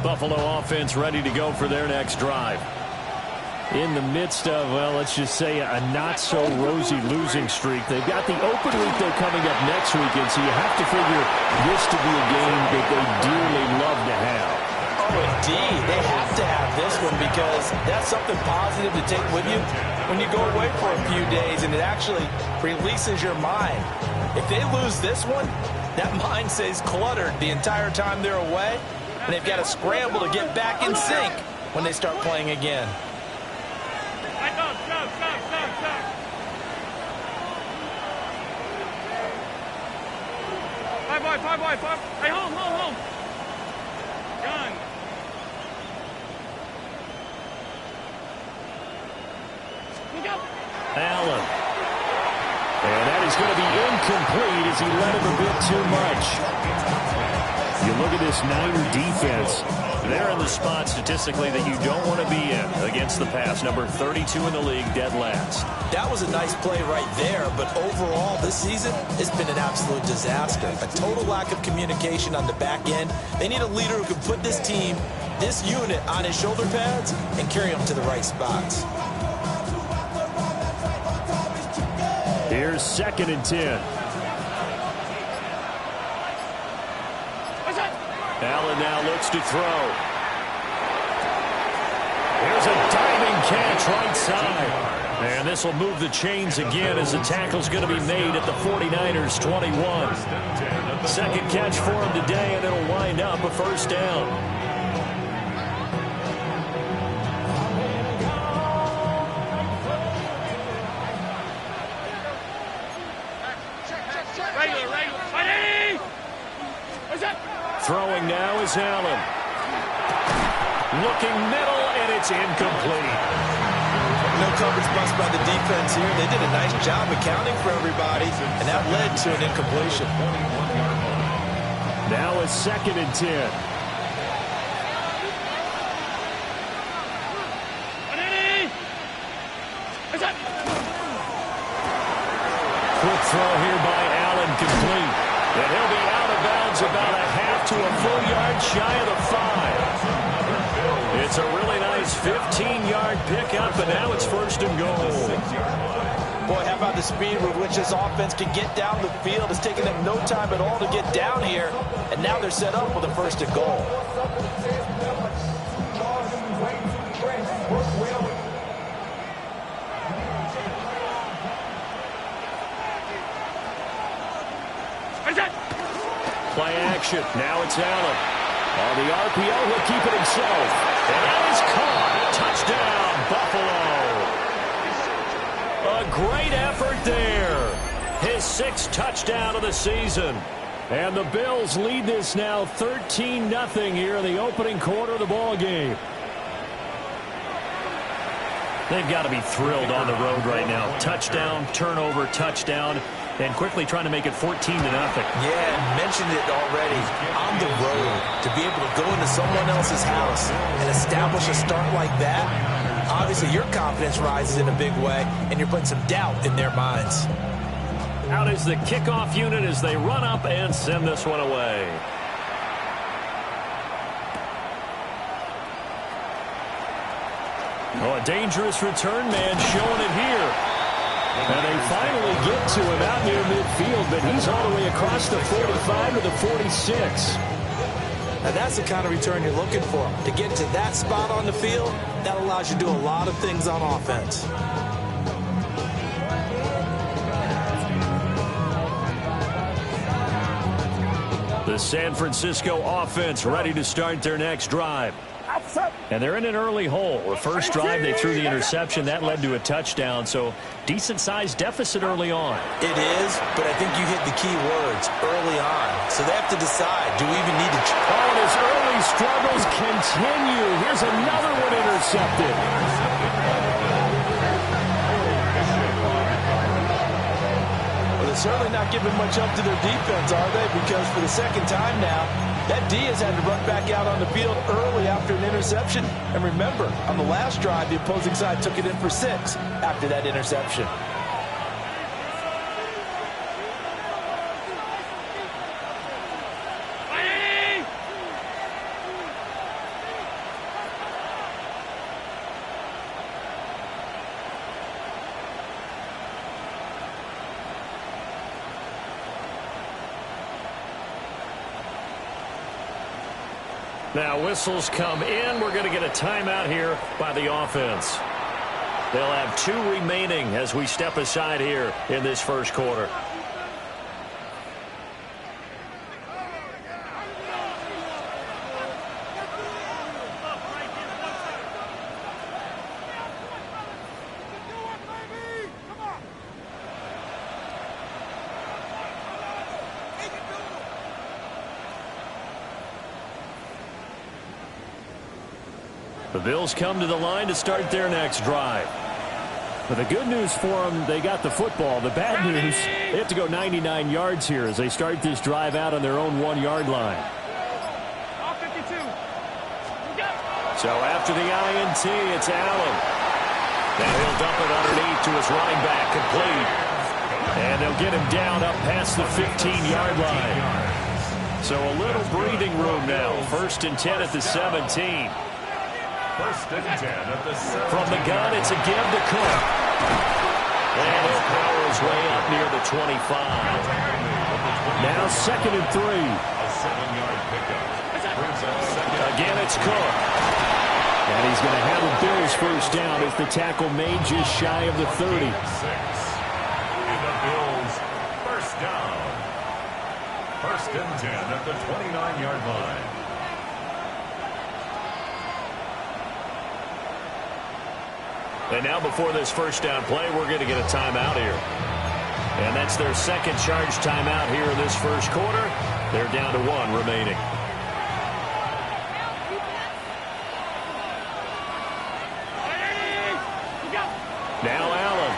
Buffalo offense ready to go for their next drive. In the midst of, well, let's just say a not-so-rosy losing streak. They've got the open week, though, coming up next weekend, so you have to figure this to be a game that they dearly love to have. Oh, indeed. They have to have this one because that's something positive to take with you when you go away for a few days, and it actually releases your mind. If they lose this one, that mind stays cluttered the entire time they're away, and they've got to scramble to get back in sync when they start playing again. Five. Hey, home. Gun. Allen. And that is going to be incomplete as he led him a bit too much. You look at this Niner defense. They're in the spot statistically that you don't want to be in against the pass. Number 32 in the league, dead last. That was a nice play right there, but overall this season it's been an absolute disaster. A total lack of communication on the back end. They need a leader who can put this team, this unit, on his shoulder pads and carry them to the right spots. Here's 2nd and 10. Allen now looks to throw. Here's a diving catch right side. And this will move the chains again as the tackle's going to be made at the 49ers 21. Second catch for him today, and it'll wind up a first down. Throwing now is Allen. Looking middle, and it's incomplete. No coverage bust by the defense here. They did a nice job accounting for everybody, and that led to an incompletion. Now it's 2nd and 10. Quick throw here by Allen, complete. And he'll be out of bounds about a half to a full yard shy of the 5. It's a really nice 15-yard pickup, but now it's 1st and goal. Boy, how about the speed with which this offense can get down the field? It's taken them no time at all to get down here, and now they're set up with a 1st and goal. Play action. Now it's Allen. On the RPO, he'll keep it himself. And that is caught. Touchdown, Buffalo. A great effort there. His 6th touchdown of the season. And the Bills lead this now 13-0 here in the opening quarter of the ball game. They've got to be thrilled on the road right now. Touchdown, turnover, touchdown. And quickly trying to make it 14-0. Yeah, mentioned it already. On the road, to be able to go into someone else's house and establish a start like that, obviously your confidence rises in a big way, and you're putting some doubt in their minds. Out is the kickoff unit as they run up and send this one away. Oh, a dangerous return man showing it here. And they finally get to him out near midfield, but he's all the way across the 45 to the 46. And that's the kind of return you're looking for. To get to that spot on the field, that allows you to do a lot of things on offense. The San Francisco offense ready to start their next drive. And they're in an early hole. The first drive, they threw the interception. That led to a touchdown, so decent-sized deficit early on. It is, but I think you hit the key words, early on. So they have to decide, do we even need to... Oh, and his early struggles continue. Here's another one intercepted. Well, they're certainly not giving much up to their defense, are they? Because for the second time now, that D has had to run back out on the field early after an interception. And remember, on the last drive, the opposing side took it in for 6 after that interception. Now whistles come in. We're going to get a timeout here by the offense. They'll have 2 remaining as we step aside here in this first quarter. The Bills come to the line to start their next drive. But the good news for them, they got the football. The bad news, they have to go 99 yards here as they start this drive out on their own 1-yard line. So after the INT, it's Allen. Now he'll dump it underneath to his running back, complete. And they'll get him down up past the 15-yard line. So a little breathing room now. 1st and 10 at the 17. 1st and 10 at the 17. From the gun, it's a give to Cook. And he'll power his way up near the 25. Now 2nd and 3. A 7-yard pickup. Brings up 2nd. Again, it's Cook. And he's going to have the Bills first down as the tackle made just shy of the 30. 6. And the Bills first down. 1st and 10 at the 29-yard line. And now before this first down play, we're going to get a timeout here. And that's their second charge timeout here in this first quarter. They're down to 1 remaining. Now Allen.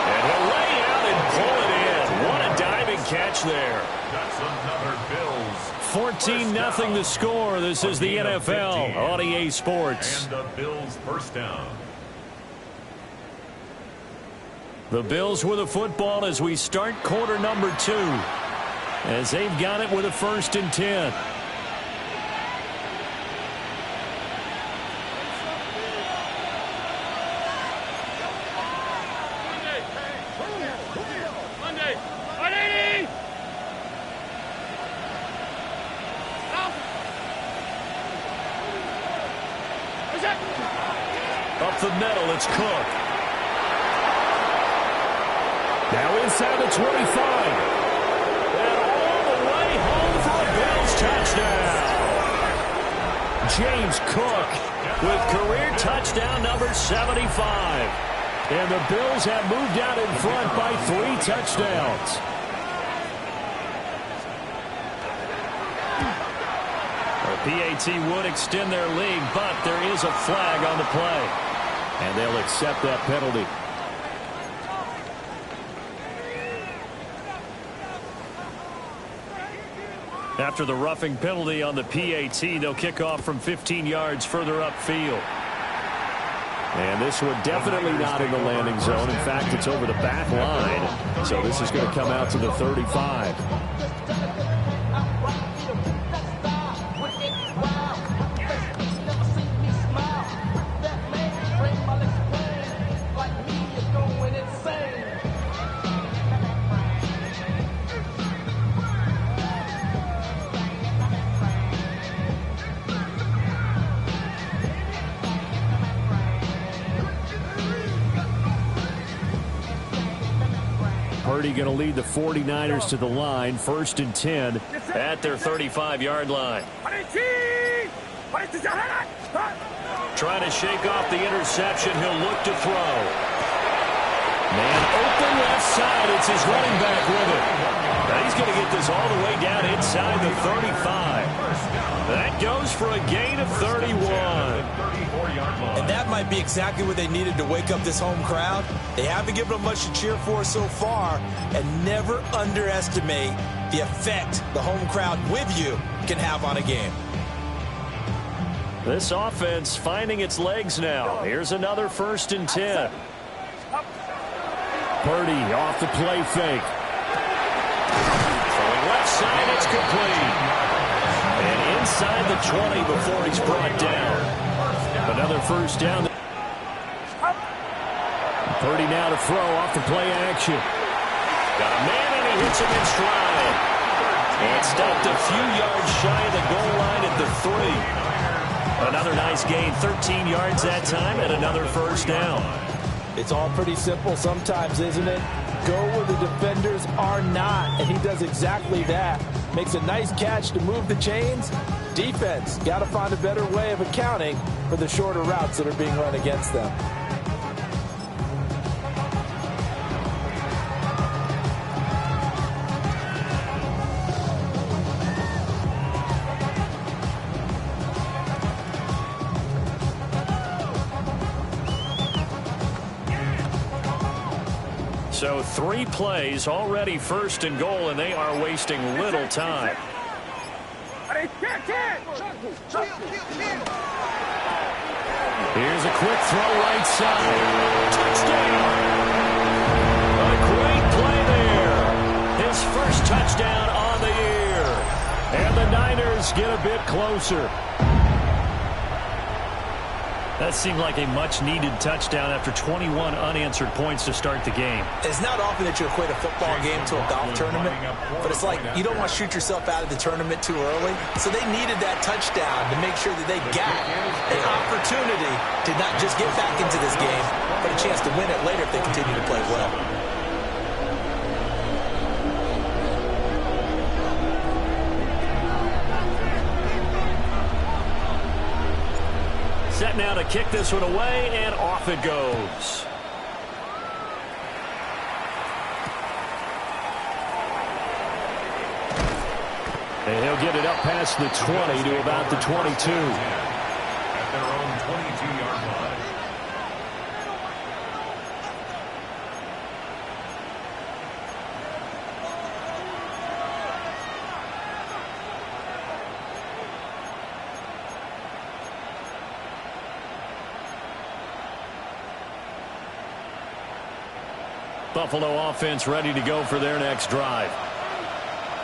And he'll lay out and pull it in. What a diving catch catch there. That's another Bills. 14-0 the score. This is the NFL on EA Sports. And the Bills first down. The Bills with the football as we start quarter number 2. As they've got it with a 1st and 10. Up the middle, it's Cook. Now inside the 25. And all the way home for a Bills touchdown. James Cook with career touchdown number 75. And the Bills have moved out in front by 3 touchdowns. The PAT would extend their lead, but there is a flag on the play. And they'll accept that penalty. After the roughing penalty on the PAT, they'll kick off from 15 yards further upfield. And this one definitely not in the landing zone. In fact, it's over the back line. So this is going to come out to the 35. Purdy going to lead the 49ers to the line, 1st and 10 at their 35-yard line. Trying to shake off the interception. He'll look to throw. Man open left side. It's his running back with it. Now he's going to get this all the way down inside the 35. That goes for a gain of 31. And that might be exactly what they needed to wake up this home crowd. They haven't given them much to cheer for so far, and never underestimate the effect the home crowd with you can have on a game. This offense finding its legs now. Here's another 1st and 10. Purdy off the play fake. Throwing left side, it's complete. And inside the 20 before he's brought down. Another 1st down. Purdy now to throw off the play action. Got a man and he hits him in stride. And stopped a few yards shy of the goal line at the 3. Another nice gain, 13 yards that time, and another 1st down. It's all pretty simple sometimes, isn't it? Go where the defenders are not, and he does exactly that. Makes a nice catch to move the chains. Defense, got to find a better way of accounting for the shorter routes that are being run against them. So 3 plays, already 1st and goal, and they are wasting little time. Here's a quick throw right side. Touchdown! A great play there. His first touchdown on the year. And the Niners get a bit closer. That seemed like a much-needed touchdown after 21 unanswered points to start the game. It's not often that you equate a football game to a golf tournament, but it's like you don't want to shoot yourself out of the tournament too early. So they needed that touchdown to make sure that they got an opportunity to not just get back into this game, but a chance to win it later if they continue to play well. Set now to kick this one away, and off it goes. And he'll get it up past the 20 to about the 22. At their own 22-yard line. Buffalo offense ready to go for their next drive.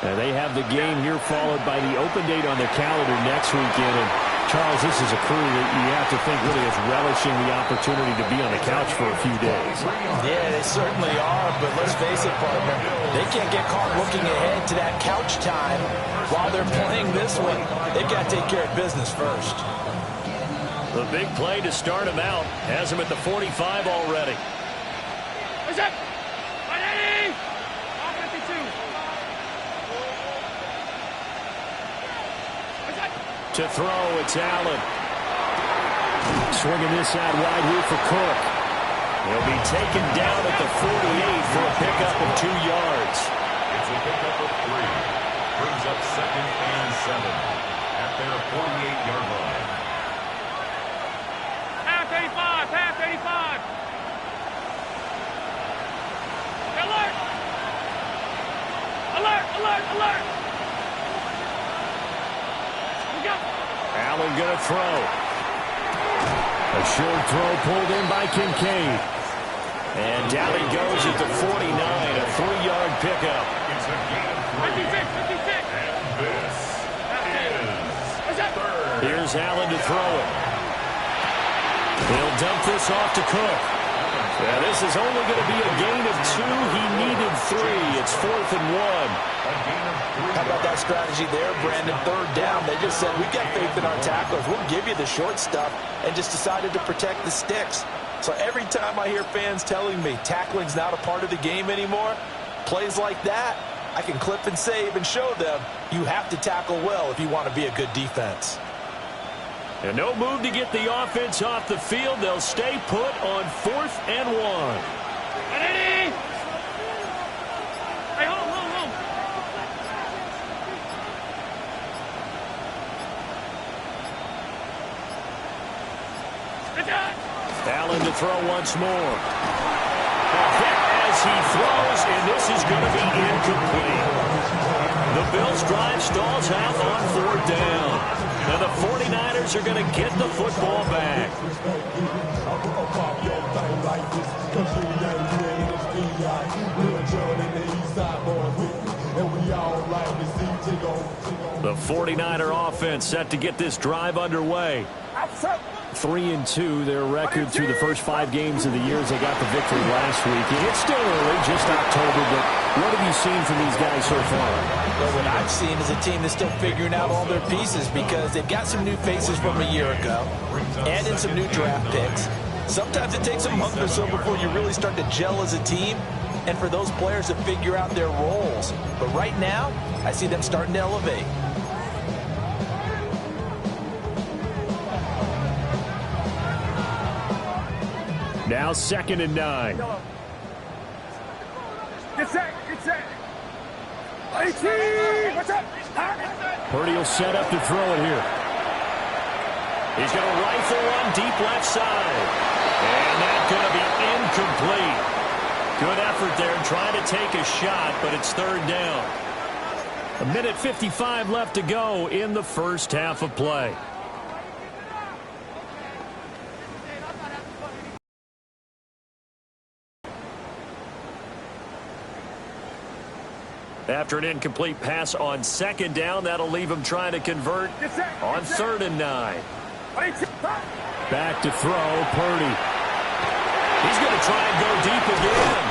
And they have the game here followed by the open date on their calendar next weekend. And Charles, this is a crew that you have to think really is relishing the opportunity to be on the couch for a few days. Yeah, they certainly are, but let's face it, partner, they can't get caught looking ahead to that couch time while they're playing this one. They've got to take care of business first. The big play to start him out has him at the 45 already. What's up? 180! 52. To throw, it's Allen. Swinging this out wide here for Cook. He'll be taken down at the 48 for a pickup of 2 yards. It's a pickup of 3. Brings up 2nd and 7 at their 48-yard line. Half 85, half 85. Alert! Alert, alert, alert! Allen going to throw. A short throw pulled in by Kincaid. And down he goes at the 49, a 3-yard pickup. It's a gain of 3. 56, 56. And this is third. Here's Allen to throw it. He'll dump this off to Cook. Yeah, this is only going to be a gain of 2. He needed 3. It's 4th and 1. How about that strategy there, Brandon? 3rd down. They just said, we've got faith in our tacklers. We'll give you the short stuff, and just decided to protect the sticks. So every time I hear fans telling me tackling's not a part of the game anymore, plays like that, I can clip and save and show them you have to tackle well if you want to be a good defense. And no move to get the offense off the field. They'll stay put on 4th and 1. Hey, hold. Allen to throw once more. A hit as he throws, and this is going to be incomplete. The Bills' drive stalls out on 4th down. And the 49ers are going to get the football back. The 49er offense set to get this drive underway. 3-2, their record through the first 5 games of the year as they got the victory last week. It's still early, just October, but what have you seen from these guys so far? Well, what I've seen is a team that's still figuring out all their pieces because they've got some new faces from a year ago, add in some new draft picks. Sometimes it takes a month or so before you really start to gel as a team and for those players to figure out their roles. But right now, I see them starting to elevate. Now 2nd and 9. Get set, get set. 18, what's up? Purdy will set up to throw it here. He's going to rifle one deep left side. And that's going to be incomplete. Good effort there trying to take a shot, but it's 3rd down. 1:55 left to go in the first half of play. After an incomplete pass on 2nd down, that'll leave him trying to convert on 3rd and 9. Back to throw, Purdy. He's going to try and go deep again.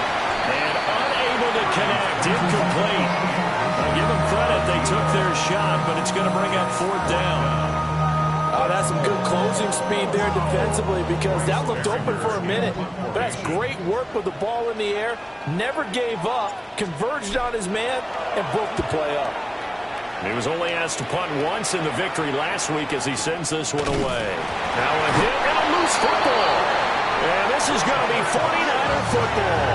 And unable to connect, incomplete. I'll give them credit, they took their shot, but it's going to bring up 4th down. Oh, that's some good closing speed there defensively because that looked open for a minute. But that's great work with the ball in the air. Never gave up, converged on his man, and broke the play up. He was only asked to punt once in the victory last week as he sends this one away. Now a hit and a loose football. And this is going to be 49er football.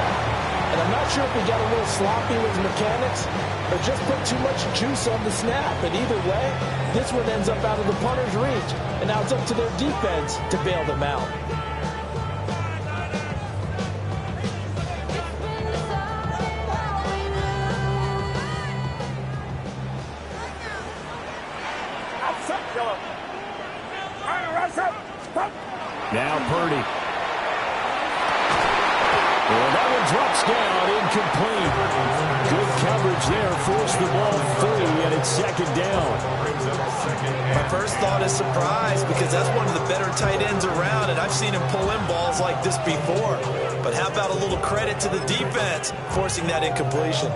And I'm not sure if he got a little sloppy with his mechanics or just put too much juice on the snap. But either way, this one ends up out of the punter's reach. And now it's up to their defense to bail them out. Now Purdy. Well, that one drops down, incomplete. Good coverage there, forced the ball free, and it's second down. My first thought is surprise because that's one of the better tight ends around, and I've seen him pull in balls like this before. But how about a little credit to the defense forcing that incompletion?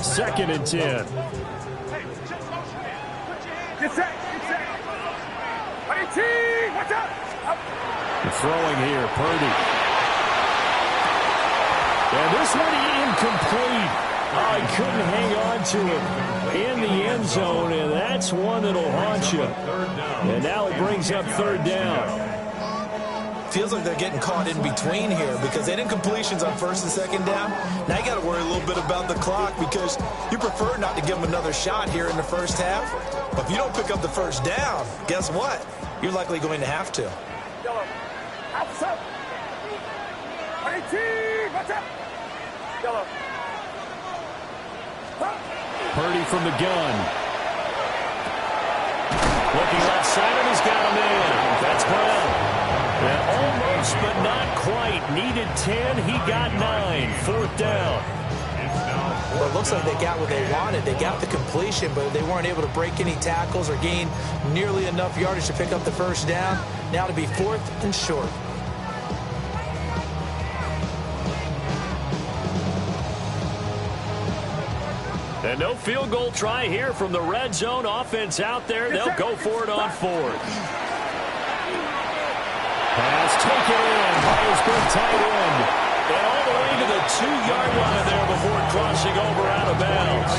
Second and 10. Get set. Ready, team. Watch out. Throwing here, Purdy. And this one incomplete. Oh, he couldn't hang on to it in the end zone, and that's one that'll haunt you. And now it brings up third down. Feels like they're getting caught in between here because they had incompletions on first and second down. Now you got to worry a little bit about the clock because you prefer not to give them another shot here in the first half. But if you don't pick up the first down, guess what? You're likely going to have to. Yellow. Outside. Ready, team. Watch out. Yellow. Purdy from the gun. Looking left side, and he's got him in. That's Brown. And almost, but not quite. Needed 10. He got 9. Fourth down. Well, it looks like they got what they wanted. They got the completion, but they weren't able to break any tackles or gain nearly enough yardage to pick up the first down. Now to be fourth and short. And no field goal try here from the red zone offense out there. They'll go for it on fourth. Pass taken in by his big tight end. And all the way to the 2-yard line there before crossing over out of bounds.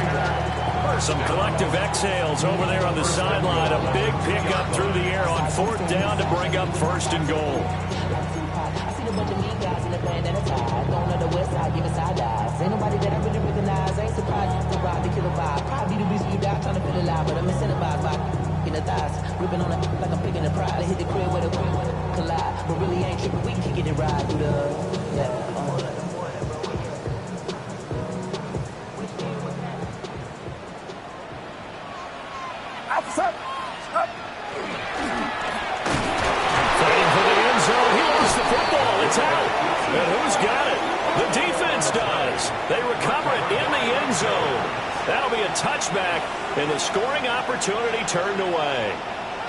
Some collective exhales over there on the sideline. A big pickup through the air on fourth down to bring up first and goal. I see a bunch of mean guys in the band and a tie. Going on the west side, giving side eyes. Ain't nobody that I really recognize. I ain't surprised to ride the killer vibe. Probably the reason you die trying to feel alive, but I'm incentivized by in the thighs. Ripping on it like I'm picking the pride. I hit the crib where the collide. But really ain't tripping. We can get it right through the Outside. Fighting for the end zone. He lost the football. It's out. And who's got it? The defense does. They recover it in the end zone. That'll be a touchback, and the scoring opportunity turned away.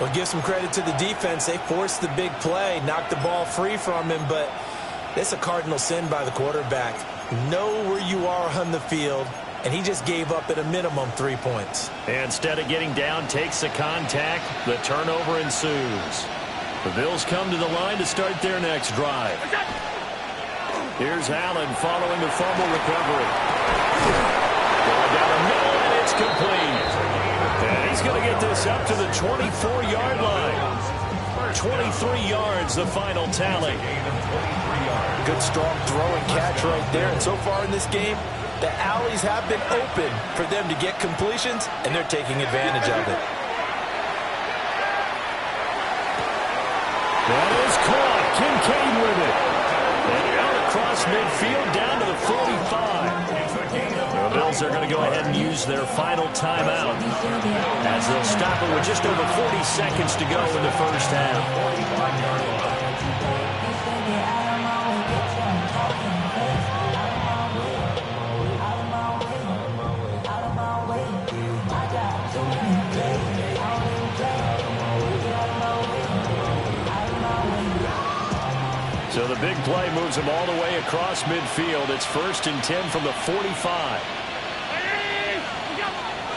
Well, give some credit to the defense. They forced the big play, knocked the ball free from him, but it's a cardinal sin by the quarterback. Know where you are on the field, and he just gave up at a minimum 3 points. And instead of getting down, takes the contact. The turnover ensues. The Bills come to the line to start their next drive. Here's Allen following the fumble recovery. Going down the middle, and it's complete. And he's going to get this up to the 24-yard line. 23 yards, the final tally. Good, strong throw and catch right there. And so far in this game, the alleys have been open for them to get completions, and they're taking advantage of it. That is caught. Kincaid with it. And out across midfield down to the 45. The Bills are going to go ahead and use their final timeout as they'll stop it with just over 40 seconds to go in the first half. So the big play moves them all the way across midfield. It's 1st and 10 from the 45.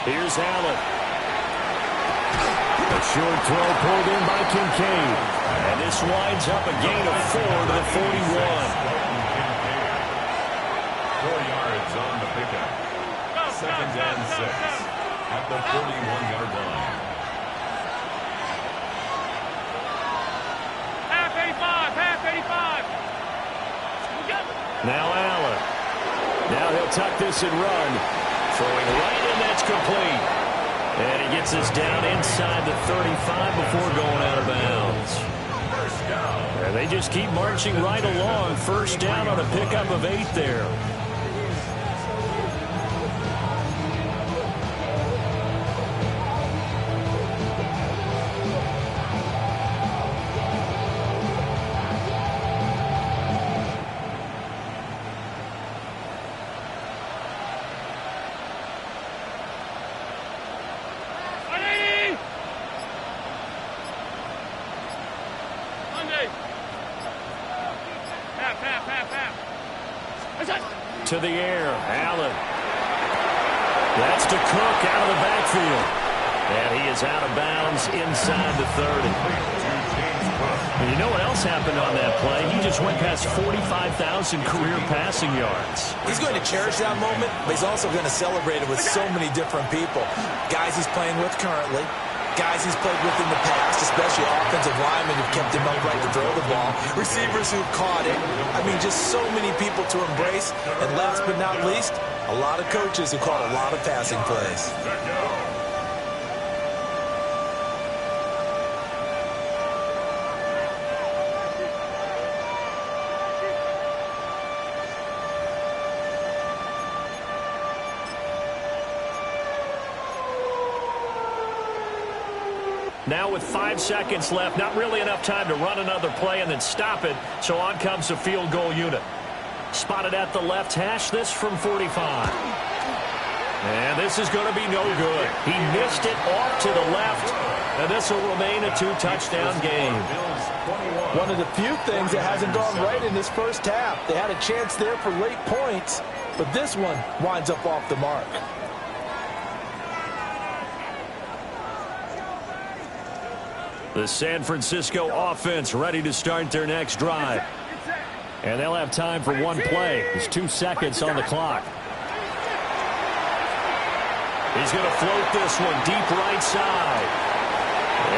Here's Allen. A short throw pulled in by Kincaid. And this winds up a gain of 4 to the 41. 4 yards on the pickup. 2nd and 6 at the 41-yard line. Now Allen. Now he'll tuck this and run. Throwing right in, that's complete. And he gets this down inside the 35 before going out of bounds. And they just keep marching right along. First down on a pickup of 8 there. To the air, Allen. That's to Cook out of the backfield. And he is out of bounds inside the 30. And you know what else happened on that play? He just went past 45,000 career passing yards. He's going to cherish that moment, but he's also going to celebrate it with so many different people. Guys he's playing with currently, guys he's played with in the past, especially offensive linemen who've kept him upright to throw the ball, receivers who've caught it. I mean, just so many people to embrace. And last but not least, a lot of coaches who caught a lot of passing plays. Now with 5 seconds left, not really enough time to run another play and then stop it, so on comes the field goal unit. Spotted at the left hash, this from 45. And this is going to be no good. He missed it off to the left, and this will remain a 2-touchdown game. One of the few things that hasn't gone right in this first half. They had a chance there for late points, but this one winds up off the mark. The San Francisco offense ready to start their next drive. And they'll have time for one play. There's 2 seconds on the clock. He's going to float this one deep right side.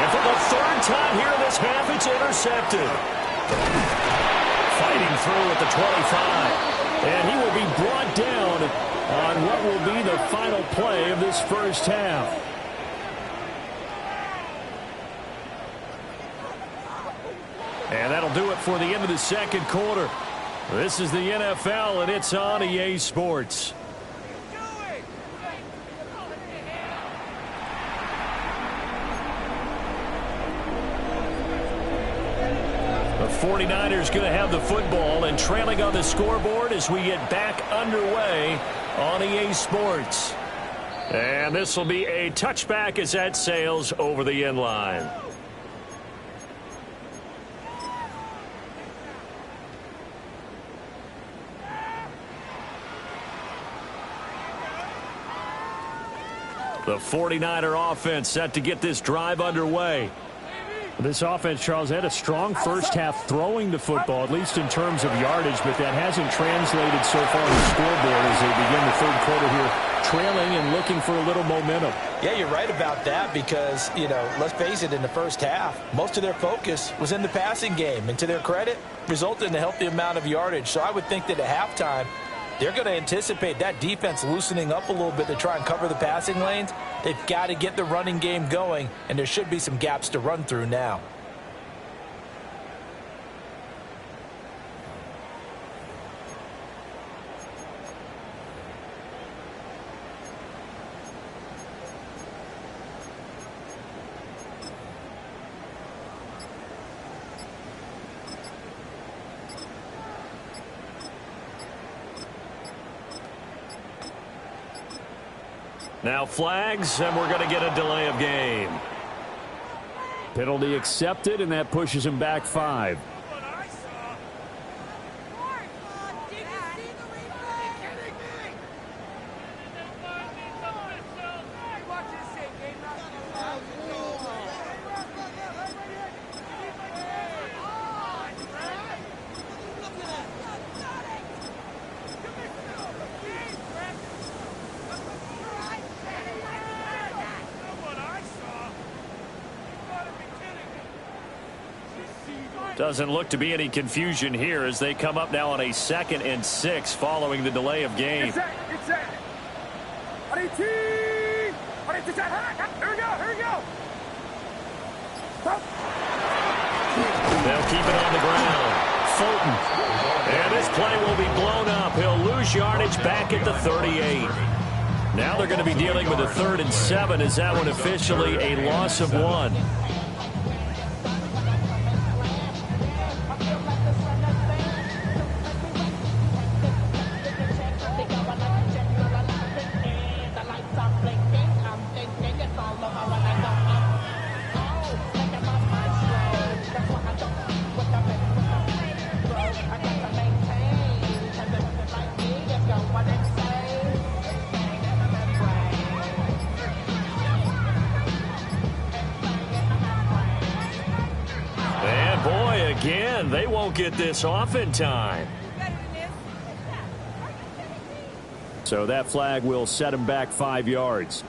And for the 3rd time here in this half, it's intercepted. Fighting through at the 25. And he will be brought down on what will be the final play of this first half. And that'll do it for the end of the second quarter. This is the NFL, and it's on EA Sports. The 49ers going to have the football and trailing on the scoreboard as we get back underway on EA Sports. And this will be a touchback as that sails over the end line. The 49er offense set to get this drive underway. This offense, Charles, had a strong first half throwing the football, at least in terms of yardage, but that hasn't translated so far on the scoreboard as they begin the third quarter here, trailing and looking for a little momentum. Yeah, you're right about that because, you know, let's face it, in the first half, most of their focus was in the passing game, and to their credit, resulted in a healthy amount of yardage. So I would think that at halftime, they're going to anticipate that defense loosening up a little bit to try and cover the passing lanes. They've got to get the running game going, and there should be some gaps to run through now. Now flags, and we're going to get a delay of game. Penalty accepted, and that pushes him back 5. Doesn't look to be any confusion here as they come up now on a 2nd and 6 following the delay of game. Here we go. They'll keep it on the ground. Fulton. And this play will be blown up. He'll lose yardage back at the 38. Now they're going to be dealing with a 3rd and 7 as that one officially a loss of 1. again. They won't get this off in time. So that flag will set him back 5 yards.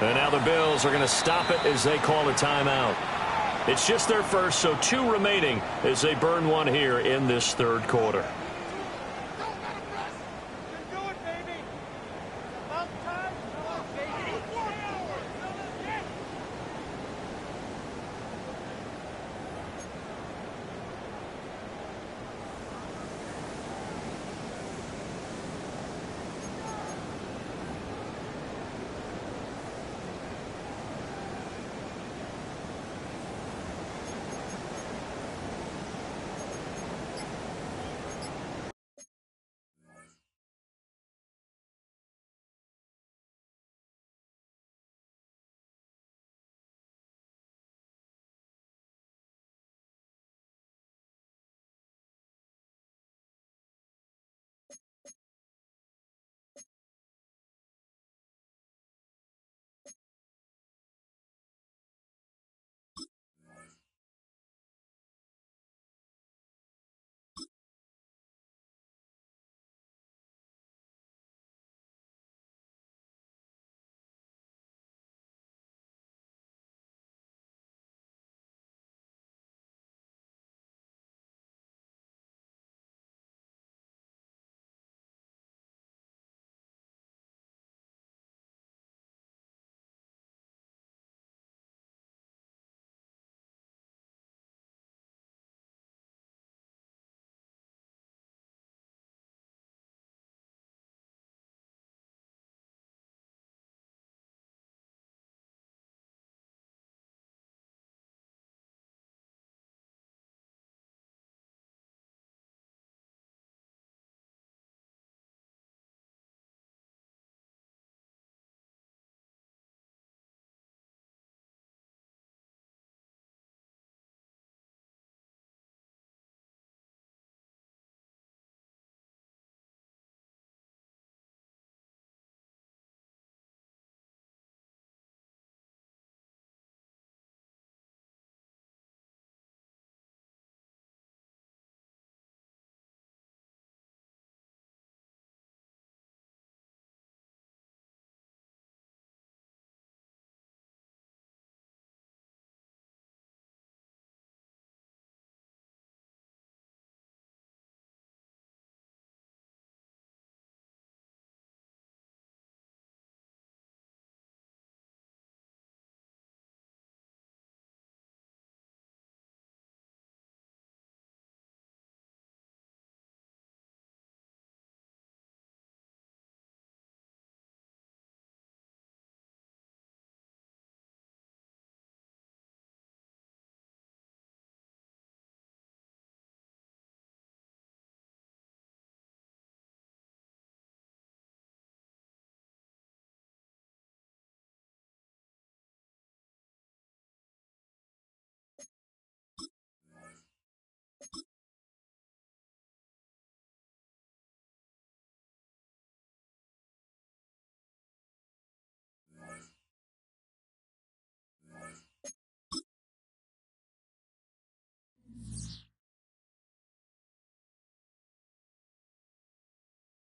And now the Bills are going to stop it as they call a timeout. It's just their first, so 2 remaining as they burn one here in this third quarter.